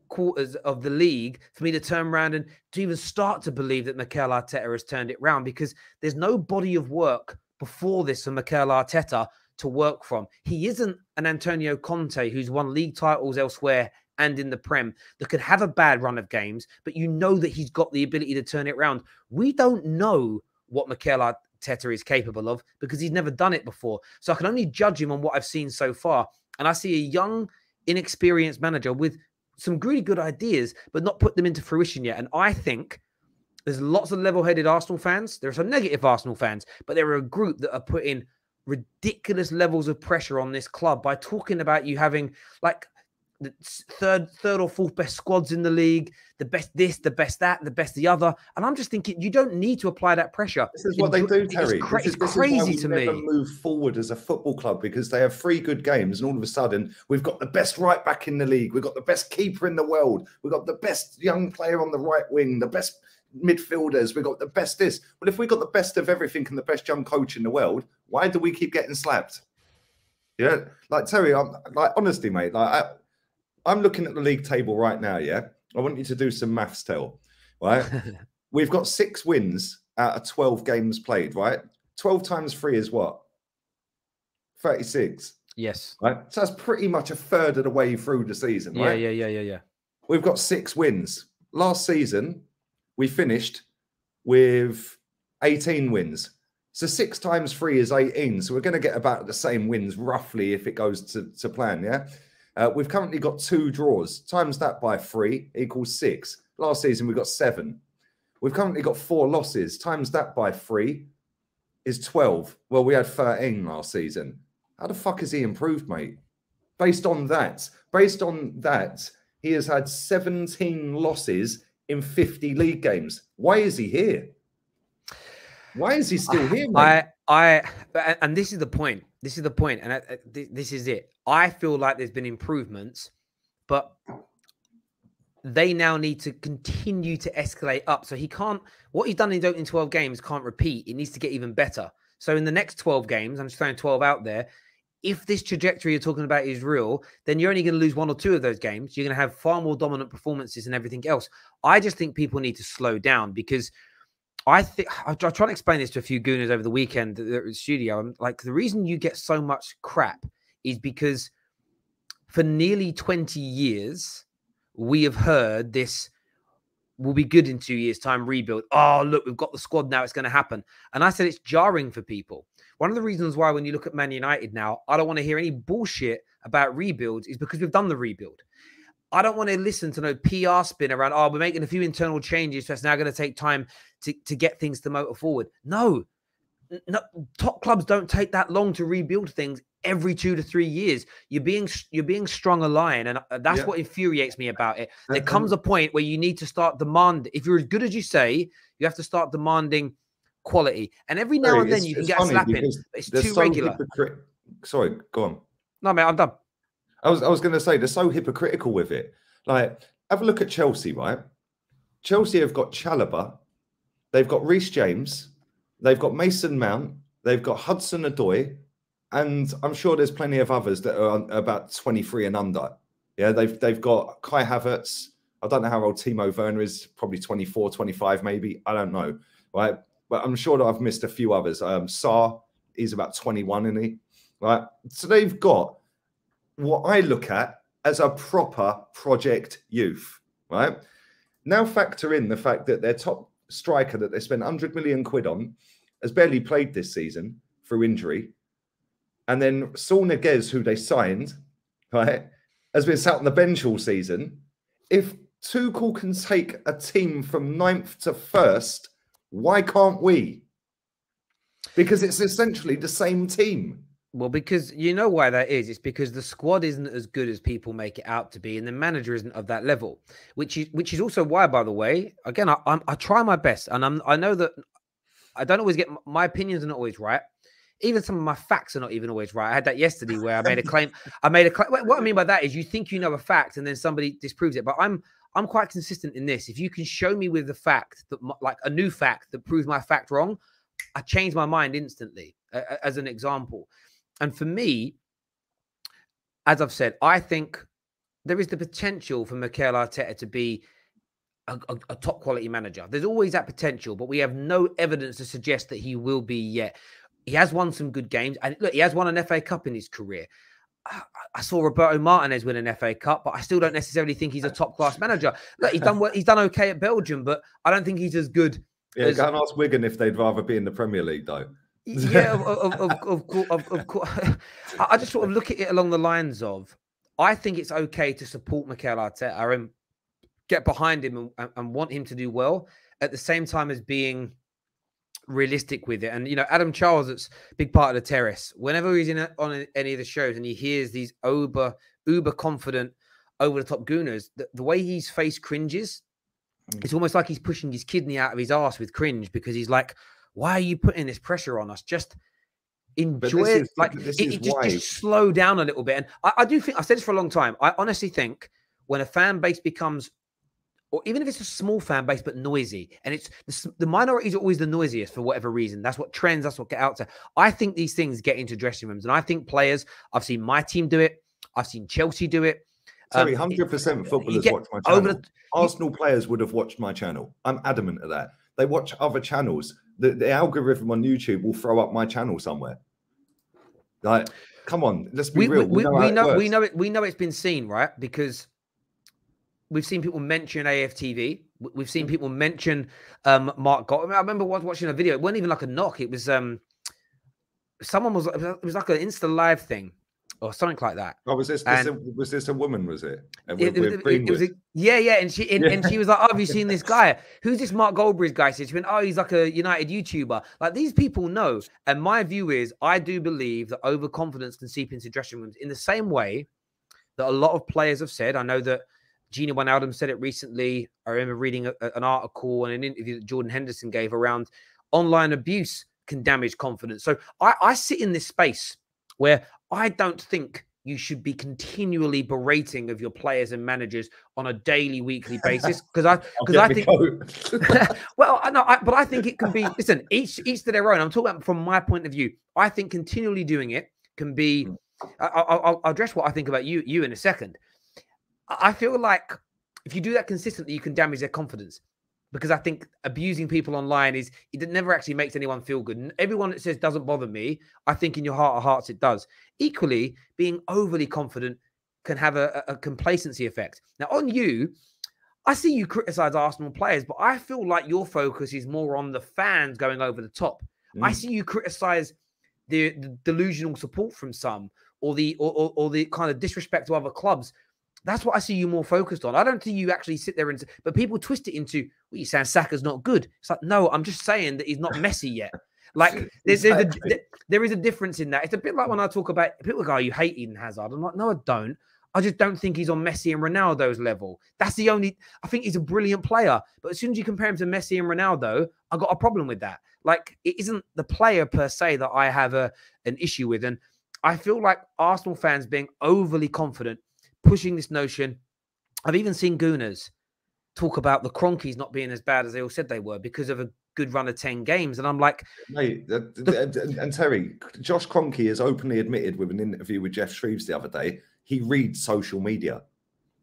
Speaker 1: quarters of the league for me to turn around and to even start to believe that Mikel Arteta has turned it round, because there's no body of work before this for Mikel Arteta to work from. He isn't an Antonio Conte who's won league titles elsewhere and in the Prem that could have a bad run of games, but you know that he's got the ability to turn it around. We don't know what Mikel Arteta is capable of because he's never done it before. So I can only judge him on what I've seen so far. And I see a young, inexperienced manager with some really good ideas, but not put them into fruition yet. And I think there's lots of level-headed Arsenal fans. There are some negative Arsenal fans, but there are a group that are putting ridiculous levels of pressure on this club by talking about you having like the third or fourth best squads in the league, the best this, the best that, the best the other. And I'm just thinking, you don't need to apply that pressure.
Speaker 2: This is what they do, Terry.
Speaker 1: It's crazy to me.
Speaker 2: Never move forward as a football club because they have 3 good games, and all of a sudden we've got the best right back in the league, we've got the best keeper in the world, we've got the best young player on the right wing, the best midfielders, we've got the best this. Well, if we got the best of everything and the best young coach in the world, why do we keep getting slapped? Yeah, like Terry, I'm like, honestly, mate, like I'm looking at the league table right now, yeah? I want you to do some maths, Tel, right? We've got 6 wins out of 12 games played, right? 12 times 3 is what? 36.
Speaker 1: Yes.
Speaker 2: Right? So that's pretty much a third of the way through the season, right?
Speaker 1: Yeah.
Speaker 2: We've got 6 wins. Last season, we finished with 18 wins. So 6 times 3 is 18. So we're going to get about the same wins, roughly, if it goes to plan, yeah? We've currently got 2 draws. Times that by 3 equals 6. Last season, we got 7. We've currently got 4 losses. Times that by 3 is 12. Well, we had 13 last season. How the fuck has he improved, mate? Based on that, he has had 17 losses in 50 league games. Why is he here? Why is he still here, mate?
Speaker 1: And this is the point. This is the point, and this is it. I feel like there's been improvements, but they now need to continue to escalate up. So he can't, what he's done in 12 games can't repeat. It needs to get even better. So in the next 12 games, I'm just throwing 12 out there, if this trajectory you're talking about is real, then you're only going to lose 1 or 2 of those games. You're going to have far more dominant performances and everything else. I just think people need to slow down, because I think I'll try to explain this to a few gooners over the weekend at the studio. I'm like, the reason you get so much crap is because for nearly 20 years, we have heard this will be good in 2 years' time, rebuild. Oh, look, we've got the squad now. It's going to happen. And I said it's jarring for people. one of the reasons why when you look at Man United now, I don't want to hear any bullshit about rebuilds is because we've done the rebuild. I don't want to listen to no PR spin around, oh, we're making a few internal changes, so it's now going to take time to get things to motor forward. No, top clubs don't take that long to rebuild things. Every 2 to 3 years, you're being strung a line, and that's what infuriates me about it. There comes a point where you need to start demand. If you're as good as you say, you have to start demanding quality. And every now and then you can get a slap in. It's too regular.
Speaker 2: Sorry, go on.
Speaker 1: No, mate, I'm done.
Speaker 2: I was going to say they're so hypocritical with it. Like, have a look at Chelsea, right? Chelsea have got Chalobah, they've got Reece James, they've got Mason Mount, they've got Hudson-Odoi. And I'm sure there's plenty of others that are about 23 and under. Yeah, they've got Kai Havertz. I don't know how old Timo Werner is, probably 24, 25 maybe. I don't know, right? But I'm sure that I've missed a few others. Sarr, he's about 21, isn't he? Right? So they've got what I look at as a proper project youth, right? Now factor in the fact that their top striker that they spent 100 million quid on has barely played this season through injury. And then Saul Niguez, who they signed, right, has been sat on the bench all season. If Tuchel can take a team from 9th to 1st, why can't we? Because it's essentially the same team.
Speaker 1: Well, because you know why that is. It's because the squad isn't as good as people make it out to be, and the manager isn't of that level. Which is also why, by the way, again, I try my best, and I know that I don't always get my opinions are not always right. Even some of my facts are not even always right. I had that yesterday where I made a claim. What I mean by that is you think you know a fact and then somebody disproves it. But I'm quite consistent in this. If you can show me with the fact that, like a new fact that proves my fact wrong, I change my mind instantly, as an example. And for me, as I've said, I think there is the potential for Mikel Arteta to be a top quality manager. There's always that potential, but we have no evidence to suggest that he will be yet. He has won some good games. And look, he has won an FA Cup in his career. I saw Roberto Martinez win an FA Cup, but I still don't necessarily think he's a top-class manager. Look, he's done okay at Belgium, but I don't think he's as good.
Speaker 2: Yeah, go and ask Wigan if they'd rather be in the Premier League, though.
Speaker 1: Yeah, of course. I just sort of look at it along the lines of, I think it's okay to support Mikel Arteta and get behind him and want him to do well at the same time as being realistic with it. And you know, Adam Charles, that's a big part of the Terrace, whenever he's on any of the shows and he hears these uber confident over the top gooners, the way his face cringes, it's almost like he's pushing his kidney out of his ass with cringe, because he's like, why are you putting this pressure on us? Just enjoy it. Like, just slow down a little bit. And I do think, I've said this for a long time, I honestly think when a fan base becomes, or even if it's a small fan base but noisy, and it's the minorities are always the noisiest for whatever reason. That's what trends, that's what get out there. I think these things get into dressing rooms, and I think players, I've seen my team do it, I've seen Chelsea do it.
Speaker 2: Sorry, 100% footballers watch my channel. Arsenal players would have watched my channel. I'm adamant of that. They watch other channels. The algorithm on YouTube will throw up my channel somewhere. Like, come on, let's be real. We know it's been seen, right? Because we've seen people mention AFTV. We've seen people mention Mark Gott. I remember watching a video. It wasn't even like a knock. It was someone was. It was like an Insta Live thing or something like that. Oh, was this a woman? Was it?
Speaker 1: Yeah. And she was like, oh, have you seen this guy? Who's this Mark Goldbridge guy? She went, oh, he's like a United YouTuber. Like, these people know. And my view is, I do believe that overconfidence can seep into dressing rooms in the same way that a lot of players have said. I know that Gina Wijnaldum said it recently. I remember reading an article and an interview that Jordan Henderson gave around online abuse can damage confidence. So I sit in this space where I don't think you should be continually berating of your players and managers on a daily, weekly basis. Because I think, well, but I think it can be, listen, each to their own. I'm talking about from my point of view. I think continually doing it can be, I'll address what I think about you in a second. I feel like if you do that consistently, you can damage their confidence, because I think abusing people online it never actually makes anyone feel good. And everyone that says doesn't bother me, I think in your heart of hearts it does. Equally, being overly confident can have a complacency effect. Now, on you, I see you criticize Arsenal players, but I feel like your focus is more on the fans going over the top. I see you criticize the delusional support from some, or the kind of disrespect to other clubs. That's what I see you more focused on. I don't think you actually sit there and, but people twist it into, well, you saying Saka's not good. It's like, no, I'm just saying that he's not Messi yet. Like there is a difference in that. It's a bit like when I talk about, people go, oh, you hate Eden Hazard. I'm like, no, I don't. I just don't think he's on Messi and Ronaldo's level. That's the only, I think he's a brilliant player. But as soon as you compare him to Messi and Ronaldo, I got a problem with that. Like, it isn't the player per se that I have an issue with. And I feel like Arsenal fans being overly confident, pushing this notion. I've even seen Gooners talk about the Cronkies not being as bad as they all said they were because of a good run of 10 games. And I'm like...
Speaker 2: Mate, and Terry, Josh Kroenke has openly admitted with an interview with Jeff Shreves the other day, he reads social media.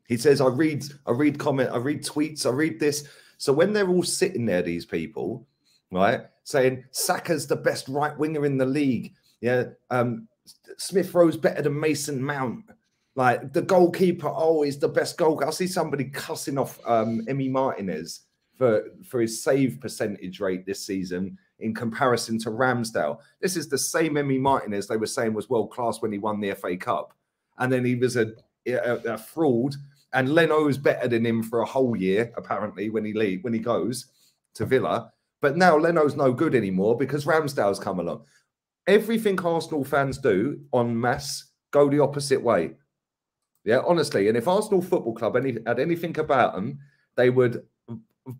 Speaker 2: He says, I read comment, I read tweets, I read this. So when they're all sitting there, these people, right, saying Saka's the best right winger in the league, yeah, Smith Rowe's better than Mason Mount, like the goalkeeper, oh, he's the best goalkeeper. I see somebody cussing off Emi Martinez for his save percentage rate this season in comparison to Ramsdale. This is the same Emi Martinez they were saying was world class when he won the FA Cup, and then he was a fraud. And Leno's better than him for a whole year apparently when he goes to Villa. But now Leno's no good anymore because Ramsdale's come along. Everything Arsenal fans do en masse go the opposite way. Yeah, honestly. And if Arsenal Football Club had anything about them, they would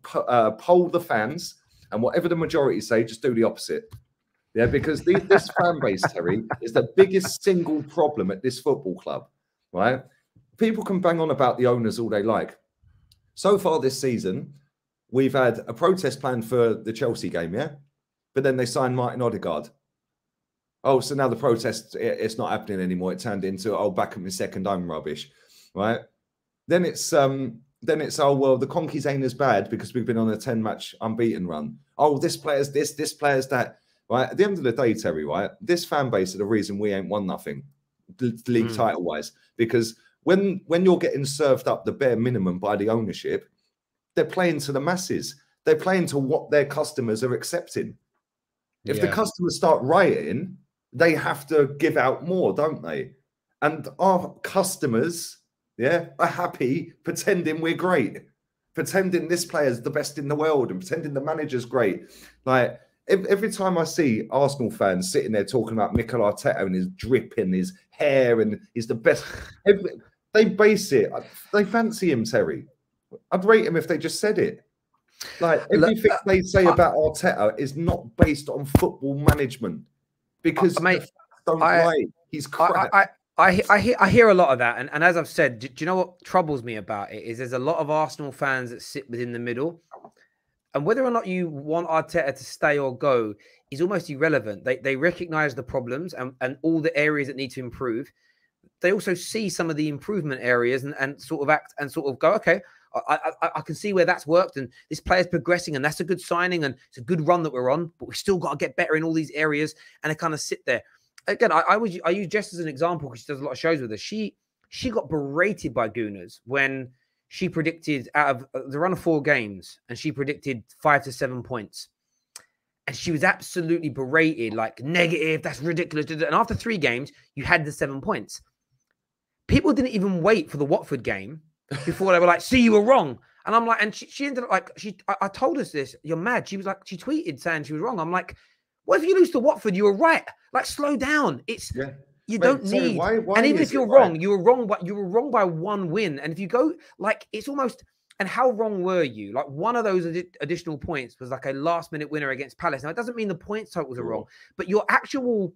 Speaker 2: poll the fans, and whatever the majority say, just do the opposite. Yeah, because this fan base, Terry, is the biggest single problem at this football club, right? People can bang on about the owners all they like. So far this season, we've had a protest plan for the Chelsea game, yeah? But then they signed Martin Odegaard. Oh, so now the protest, it's not happening anymore. It turned into, oh, back at my second home rubbish, right? Then it's, oh, well, the Conkeys ain't as bad because we've been on a 10-match unbeaten run. Oh, this player's this player's that, right? At the end of the day, Terry, right, this fan base are the reason we ain't won nothing, league title-wise, because when you're getting served up the bare minimum by the ownership, they're playing to the masses. They're playing to what their customers are accepting. If the customers start rioting, they have to give out more, don't they? And our customers, yeah, are happy pretending we're great, pretending this player's the best in the world and pretending the manager's great. Like, every time I see Arsenal fans sitting there talking about Mikel Arteta and his drip and his hair and he's the best, they base it. They fancy him, Terry. I'd rate him if they just said it. Like, everything they say about Arteta is not based on football management because
Speaker 1: mate,
Speaker 2: don't lie. He's crap.
Speaker 1: I hear a lot of that. And as I've said, do you know what troubles me about it is there's a lot of Arsenal fans that sit within the middle. And whether or not you want Arteta to stay or go is almost irrelevant. They recognize the problems and all the areas that need to improve. They also see some of the improvement areas and sort of act and sort of go, okay, I can see where that's worked and this player's progressing and that's a good signing and it's a good run that we're on, but we've still got to get better in all these areas. And I kind of sit there. Again, I use Jess as an example because she does a lot of shows with us. She got berated by Gooners when she predicted out of the run of 4 games and she predicted 5 to 7 points. And she was absolutely berated, like negative, that's ridiculous. And after 3 games, you had the 7 points. People didn't even wait for the Watford game before they were like, see, you were wrong. And I'm like, and she ended up like, I told us this, you're mad. She was like, she tweeted saying she was wrong. I'm like, what if you lose to Watford? You were right. Like, slow down. It's you don't need. Why and even if you're wrong, you were wrong, but you were wrong by 1 win. And if you go like, it's almost. And how wrong were you? Like, one of those additional points was like a last-minute winner against Palace. Now, it doesn't mean the points totals are wrong, but your actual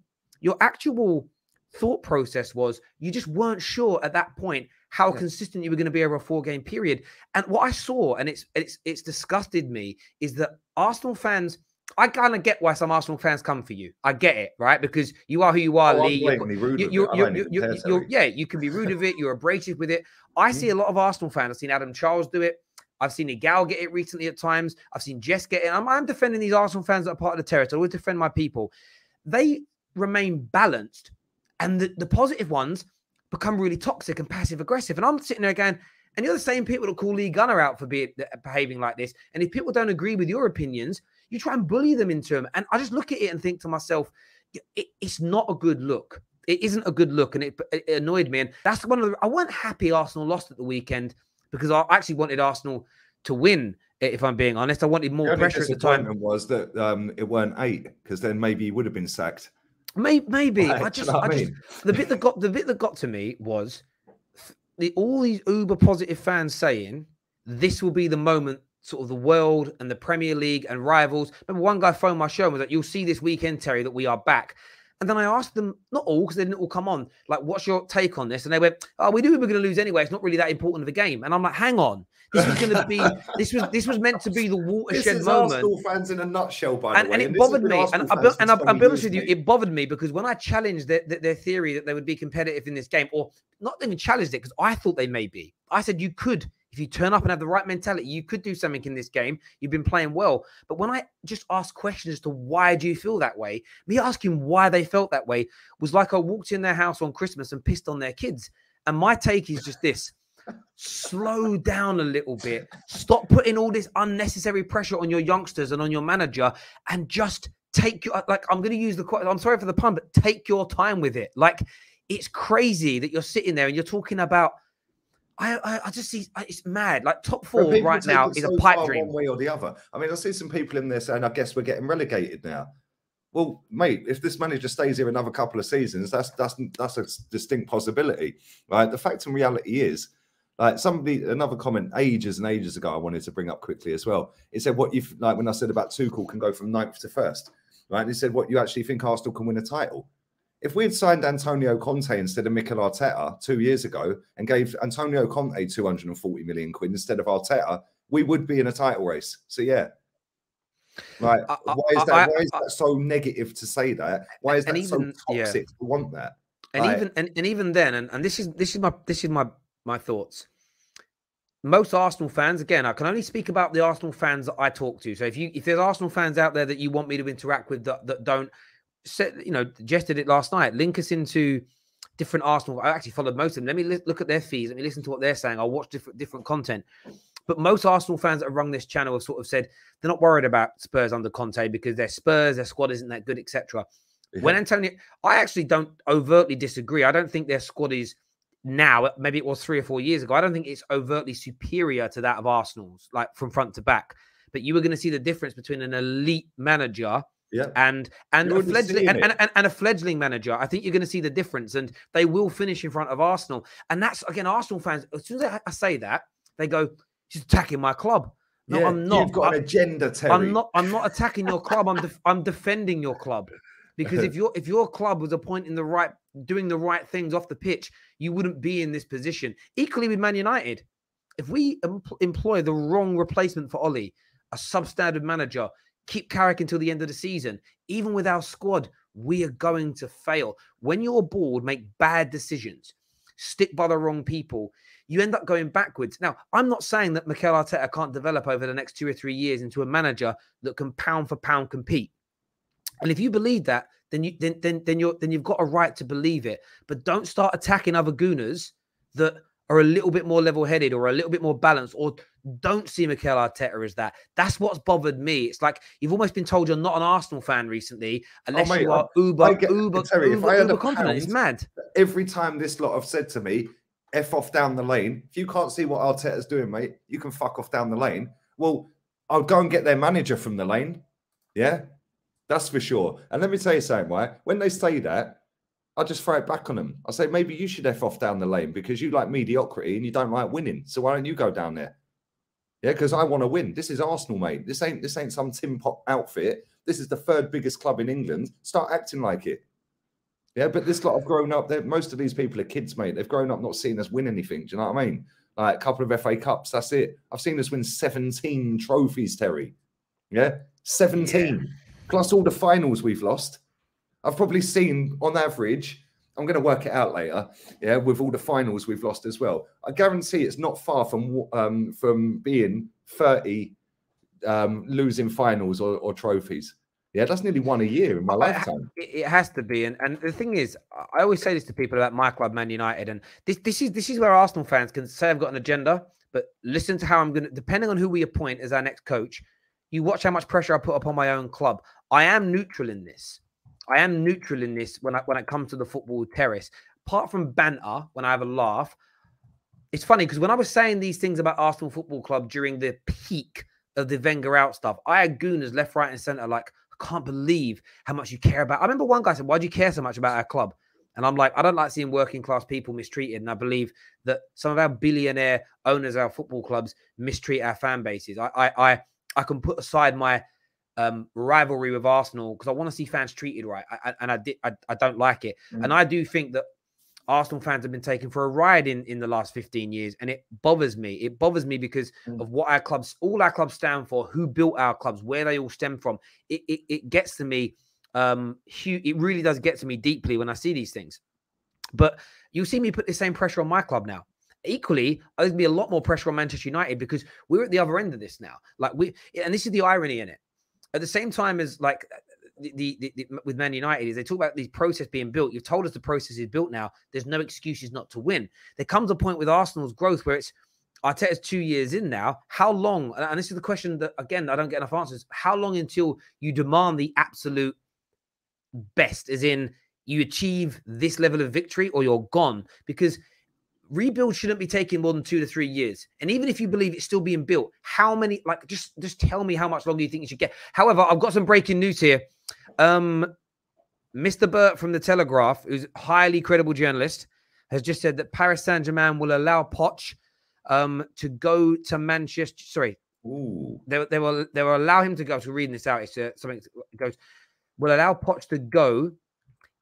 Speaker 1: thought process was you just weren't sure at that point how consistent you were going to be over a 4-game period. And what I saw, and it's disgusted me, is that Arsenal fans. I kind of get why some Arsenal fans come for you. I get it, right? Because you are who you are, Lee. You can be rude of it. You're abrasive with it. I see a lot of Arsenal fans. I've seen Adam Charles do it. I've seen Igal get it recently at times. I've seen Jess get it. I'm defending these Arsenal fans that are part of the Terrace. I always defend my people. They remain balanced, and the positive ones become really toxic and passive-aggressive. And I'm sitting there going, and you're the same people that call Lee Gunner out for behaving like this. And if people don't agree with your opinions, you try and bully them into them. And I just look at it and think to myself, it's not a good look. It isn't a good look, and it annoyed me. And that's one of the, I wasn't happy Arsenal lost at the weekend because I actually wanted Arsenal to win. If I'm being honest, I wanted more pressure at the time.
Speaker 2: The was that it weren't 8, because then maybe he would have been sacked.
Speaker 1: Maybe
Speaker 2: Right,
Speaker 1: the bit that got to me was all these uber positive fans saying this will be the moment, sort of the world and the Premier League and rivals. Remember, one guy phoned my show and was like, "You'll see this weekend, Terry, that we are back." And then I asked them, not all, because they didn't all come on, like, what's your take on this? And they went, "Oh, we knew we were going to lose anyway. It's not really that important of a game." And I'm like, hang on. This was going to be, this was meant to be the watershed moment.
Speaker 2: Arsenal fans in a nutshell, by the way.
Speaker 1: And it bothered me. And I'll be honest with you, it bothered me because when I challenged their theory that they would be competitive in this game, or not even challenged it, because I thought they may be. I said you could. If you turn up and have the right mentality, you could do something in this game. You've been playing well. But when I just asked questions as to why do you feel that way, me asking why they felt that way was like I walked in their house on Christmas and pissed on their kids. And my take is just this. Slow down a little bit. Stop putting all this unnecessary pressure on your youngsters and on your manager, and just take your, like, I'm going to use the, I'm sorry for the pun, but take your time with it. Like, it's crazy that you're sitting there and you're talking about, I just see, it's mad. Like, top 4 right now is a pipe dream.
Speaker 2: One way or the other. I mean, I see some people in there saying, I guess we're getting relegated now. Well, mate, if this manager stays here another couple of seasons, that's a distinct possibility, right? The fact and reality is, like, another comment ages and ages ago, I wanted to bring up quickly as well. It said, what if, like, when I said about Tuchel can go from 9th to 1st, right? And he said, what, you actually think Arsenal can win a title? If we had signed Antonio Conte instead of Mikel Arteta 2 years ago and gave Antonio Conte 240 million quid instead of Arteta, we would be in a title race. So, yeah. Like, why is that so negative to say that? Why is that so toxic to want that?
Speaker 1: And even then, and this is my thoughts. Most Arsenal fans, again, I can only speak about the Arsenal fans that I talk to. So if there's Arsenal fans out there that you want me to interact with that don't, Jess did it last night. Link us into different Arsenal. I actually followed most of them. Let me look at their feeds. Let me listen to what they're saying. I'll watch different content. But most Arsenal fans that have run this channel have sort of said they're not worried about Spurs under Conte because they're Spurs, their squad isn't that good, etc. Yeah. When Antonio, I actually don't overtly disagree. I don't think their squad is now, maybe it was 3 or 4 years ago, I don't think it's overtly superior to that of Arsenal's, like from front to back. But you were going to see the difference between an elite manager and a fledgling manager. I think you're going to see the difference, and they will finish in front of Arsenal. And that's, again, Arsenal fans, as soon as I say that, they go, she's attacking my club. No, I'm not.
Speaker 2: You've got an agenda, Terry.
Speaker 1: I'm not attacking your club. I'm defending your club. Because if your club was doing the right things off the pitch, you wouldn't be in this position. Equally with Man United, if we employ the wrong replacement for Ollie, a substandard manager, keep Carrick until the end of the season, even with our squad, we are going to fail. When you're bored, make bad decisions, stick by the wrong people, you end up going backwards. Now, I'm not saying that Mikel Arteta can't develop over the next 2 or 3 years into a manager that can pound for pound compete. And if you believe that, then you've got a right to believe it. But don't start attacking other Gooners that are a little bit more level-headed or a little bit more balanced, or don't see Mikel Arteta as that. That's what's bothered me. It's like you've almost been told you're not an Arsenal fan recently, unless you are uber confident. It's mad.
Speaker 2: Every time this lot have said to me, F off down the lane. If you can't see what Arteta's doing, mate, you can fuck off down the lane. Well, I'll go and get their manager from the lane. Yeah? That's for sure. And let me tell you something, right? When they say that, I just throw it back on them. I say, maybe you should F off down the lane because you like mediocrity and you don't like winning. So why don't you go down there? Yeah, because I want to win. This is Arsenal, mate. This ain't some Tim Pop outfit. This is the 3rd biggest club in England. Start acting like it. Yeah, but this lot have grown up. Most of these people are kids, mate. They've grown up not seeing us win anything. Do you know what I mean? Like a couple of FA Cups, that's it. I've seen us win 17 trophies, Terry. Yeah, 17. Yeah. Plus all the finals we've lost. I've probably seen, on average, I'm going to work it out later, yeah, with all the finals we've lost as well. I guarantee it's not far from being 30 losing finals or trophies. Yeah, that's nearly one a year in my lifetime.
Speaker 1: It has to be. And the thing is, I always say this to people about my club, Man United, and this is where Arsenal fans can say I've got an agenda, but listen to how I'm going to, depending on who we appoint as our next coach, you watch how much pressure I put upon my own club. I am neutral in this. I am neutral in this when it comes to the football terrace. Apart from banter, when I have a laugh, it's funny because when I was saying these things about Arsenal Football Club during the peak of the Wenger out stuff, I had gooners left, right, and centre like, I can't believe how much you care about. I remember one guy said, why do you care so much about our club? And I'm like, I don't like seeing working class people mistreated. And I believe that some of our billionaire owners of our football clubs mistreat our fan bases. I can put aside my rivalry with Arsenal because I want to see fans treated right. I don't like it. And I do think that Arsenal fans have been taken for a ride in the last 15 years. And it bothers me. It bothers me because of what all our clubs stand for, who built our clubs, where they all stem from. It gets to me. It really does get to me deeply when I see these things. But you'll see me put the same pressure on my club now. Equally, there's going to be a lot more pressure on Manchester United because we're at the other end of this now. And this is the irony in it. At the same time as with Man United is they talk about the process being built. You've told us the process is built now. There's no excuses not to win. There comes a point with Arsenal's growth where it's Arteta's 2 years in now. How long? And this is the question that, again, I don't get enough answers. How long until you demand the absolute best, as in you achieve this level of victory or you're gone? Because rebuild shouldn't be taking more than 2 to 3 years. And even if you believe it's still being built, how many, just tell me how much longer you think you should get. However, I've got some breaking news here. Mr. Burt from The Telegraph, who's a highly credible journalist, has just said that Paris Saint-Germain will allow Poch to go to Manchester. Sorry. Ooh. They will allow him to go. So reading this out, it's something that goes, will allow Poch to go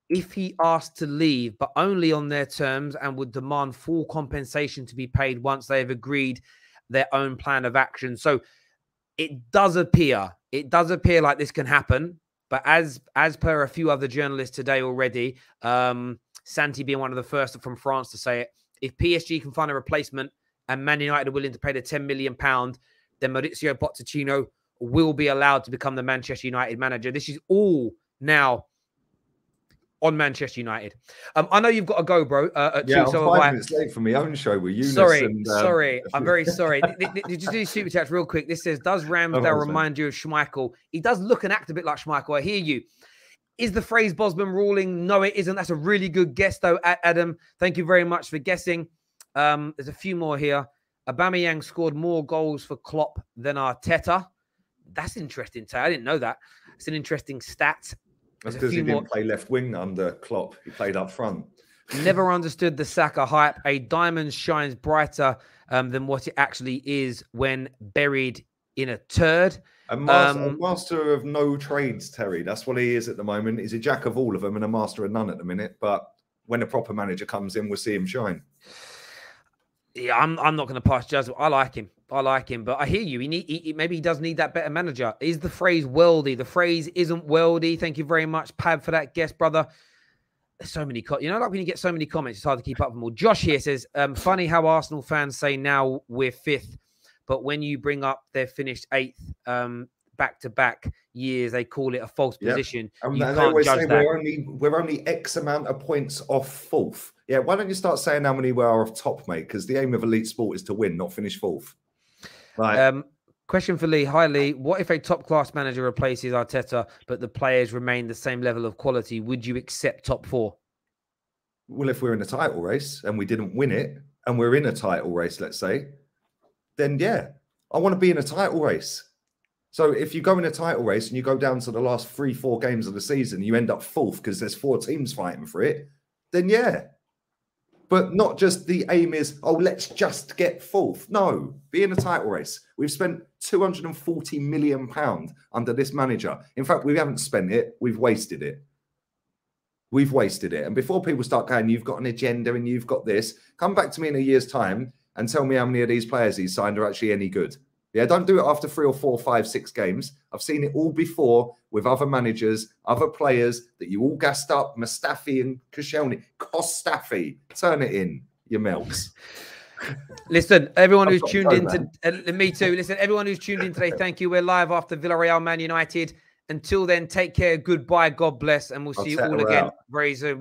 Speaker 1: if he asked to leave, but only on their terms, and would demand full compensation to be paid once they have agreed their own plan of action. So it does appear like this can happen. But as per a few other journalists today already, Santi being one of the first from France to say it, if PSG can find a replacement and Man United are willing to pay the £10 million, then Mauricio Pochettino will be allowed to become the Manchester United manager. This is all now on Manchester United. I know you've got to go, bro.
Speaker 2: Yeah, I'm 5 minutes late for my own show with Eunice.
Speaker 1: Sorry. I'm very sorry. Did you do super chats real quick? This says, does Ramsdale remind you of Schmeichel? He does look and act a bit like Schmeichel. I hear you. Is the phrase Bosman ruling? No, it isn't. That's a really good guess, though, Adam. Thank you very much for guessing. There's a few more here. Aubameyang scored more goals for Klopp than Arteta. That's interesting, Tay. I didn't know that. It's an interesting stat.
Speaker 2: That's because he didn't play left wing under Klopp. He played up front.
Speaker 1: Never understood the Saka hype. A diamond shines brighter than what it actually is when buried in a turd.
Speaker 2: A master of no trades, Terry. That's what he is at the moment. He's a jack of all of them and a master of none at the minute. But when a proper manager comes in, we'll see him shine.
Speaker 1: Yeah, I'm not going to pass judgment. I like him, but I hear you. Maybe he does need that better manager. Is the phrase worldy? The phrase isn't worldy. Thank you very much, Pab, for that guess, brother. There's so many, like when you get so many comments, it's hard to keep up with them all. Josh here says, funny how Arsenal fans say now we're 5th, but when you bring up they've finished 8th back-to-back years, they call it a false position.
Speaker 2: And
Speaker 1: you
Speaker 2: they
Speaker 1: can't
Speaker 2: always
Speaker 1: judge
Speaker 2: say
Speaker 1: that.
Speaker 2: we're only X amount of points off 4th. Yeah, why don't you start saying how many we are off top, mate? Because the aim of elite sport is to win, not finish 4th. Right.
Speaker 1: Question for Lee. Hi, Lee. What if a top-class manager replaces Arteta, but the players remain the same level of quality? Would you accept top 4?
Speaker 2: Well, if we're in a title race and we didn't win it, and we're in a title race, let's say, then yeah, I want to be in a title race. So if you go in a title race and you go down to the last 3-4 games of the season, you end up 4th because there's 4 teams fighting for it, then yeah. But not just the aim is, oh, let's just get 4th. No, be in a title race. We've spent £240 million under this manager. In fact, we haven't spent it. We've wasted it. We've wasted it. And before people start going, you've got an agenda and you've got this, come back to me in a year's time and tell me how many of these players he's signed are actually any good. Yeah, don't do it after 3 or 4, 5, 6 games. I've seen it all before with other managers, other players that you all gassed up, Mustafi and Koscielny. Kostafi, turn it in, you melts.
Speaker 1: Listen, everyone who's tuned in to me too. Listen, everyone who's tuned in today, thank you. We're live after Villarreal Man United. Until then, take care. Goodbye. God bless. And we'll see you all again very soon.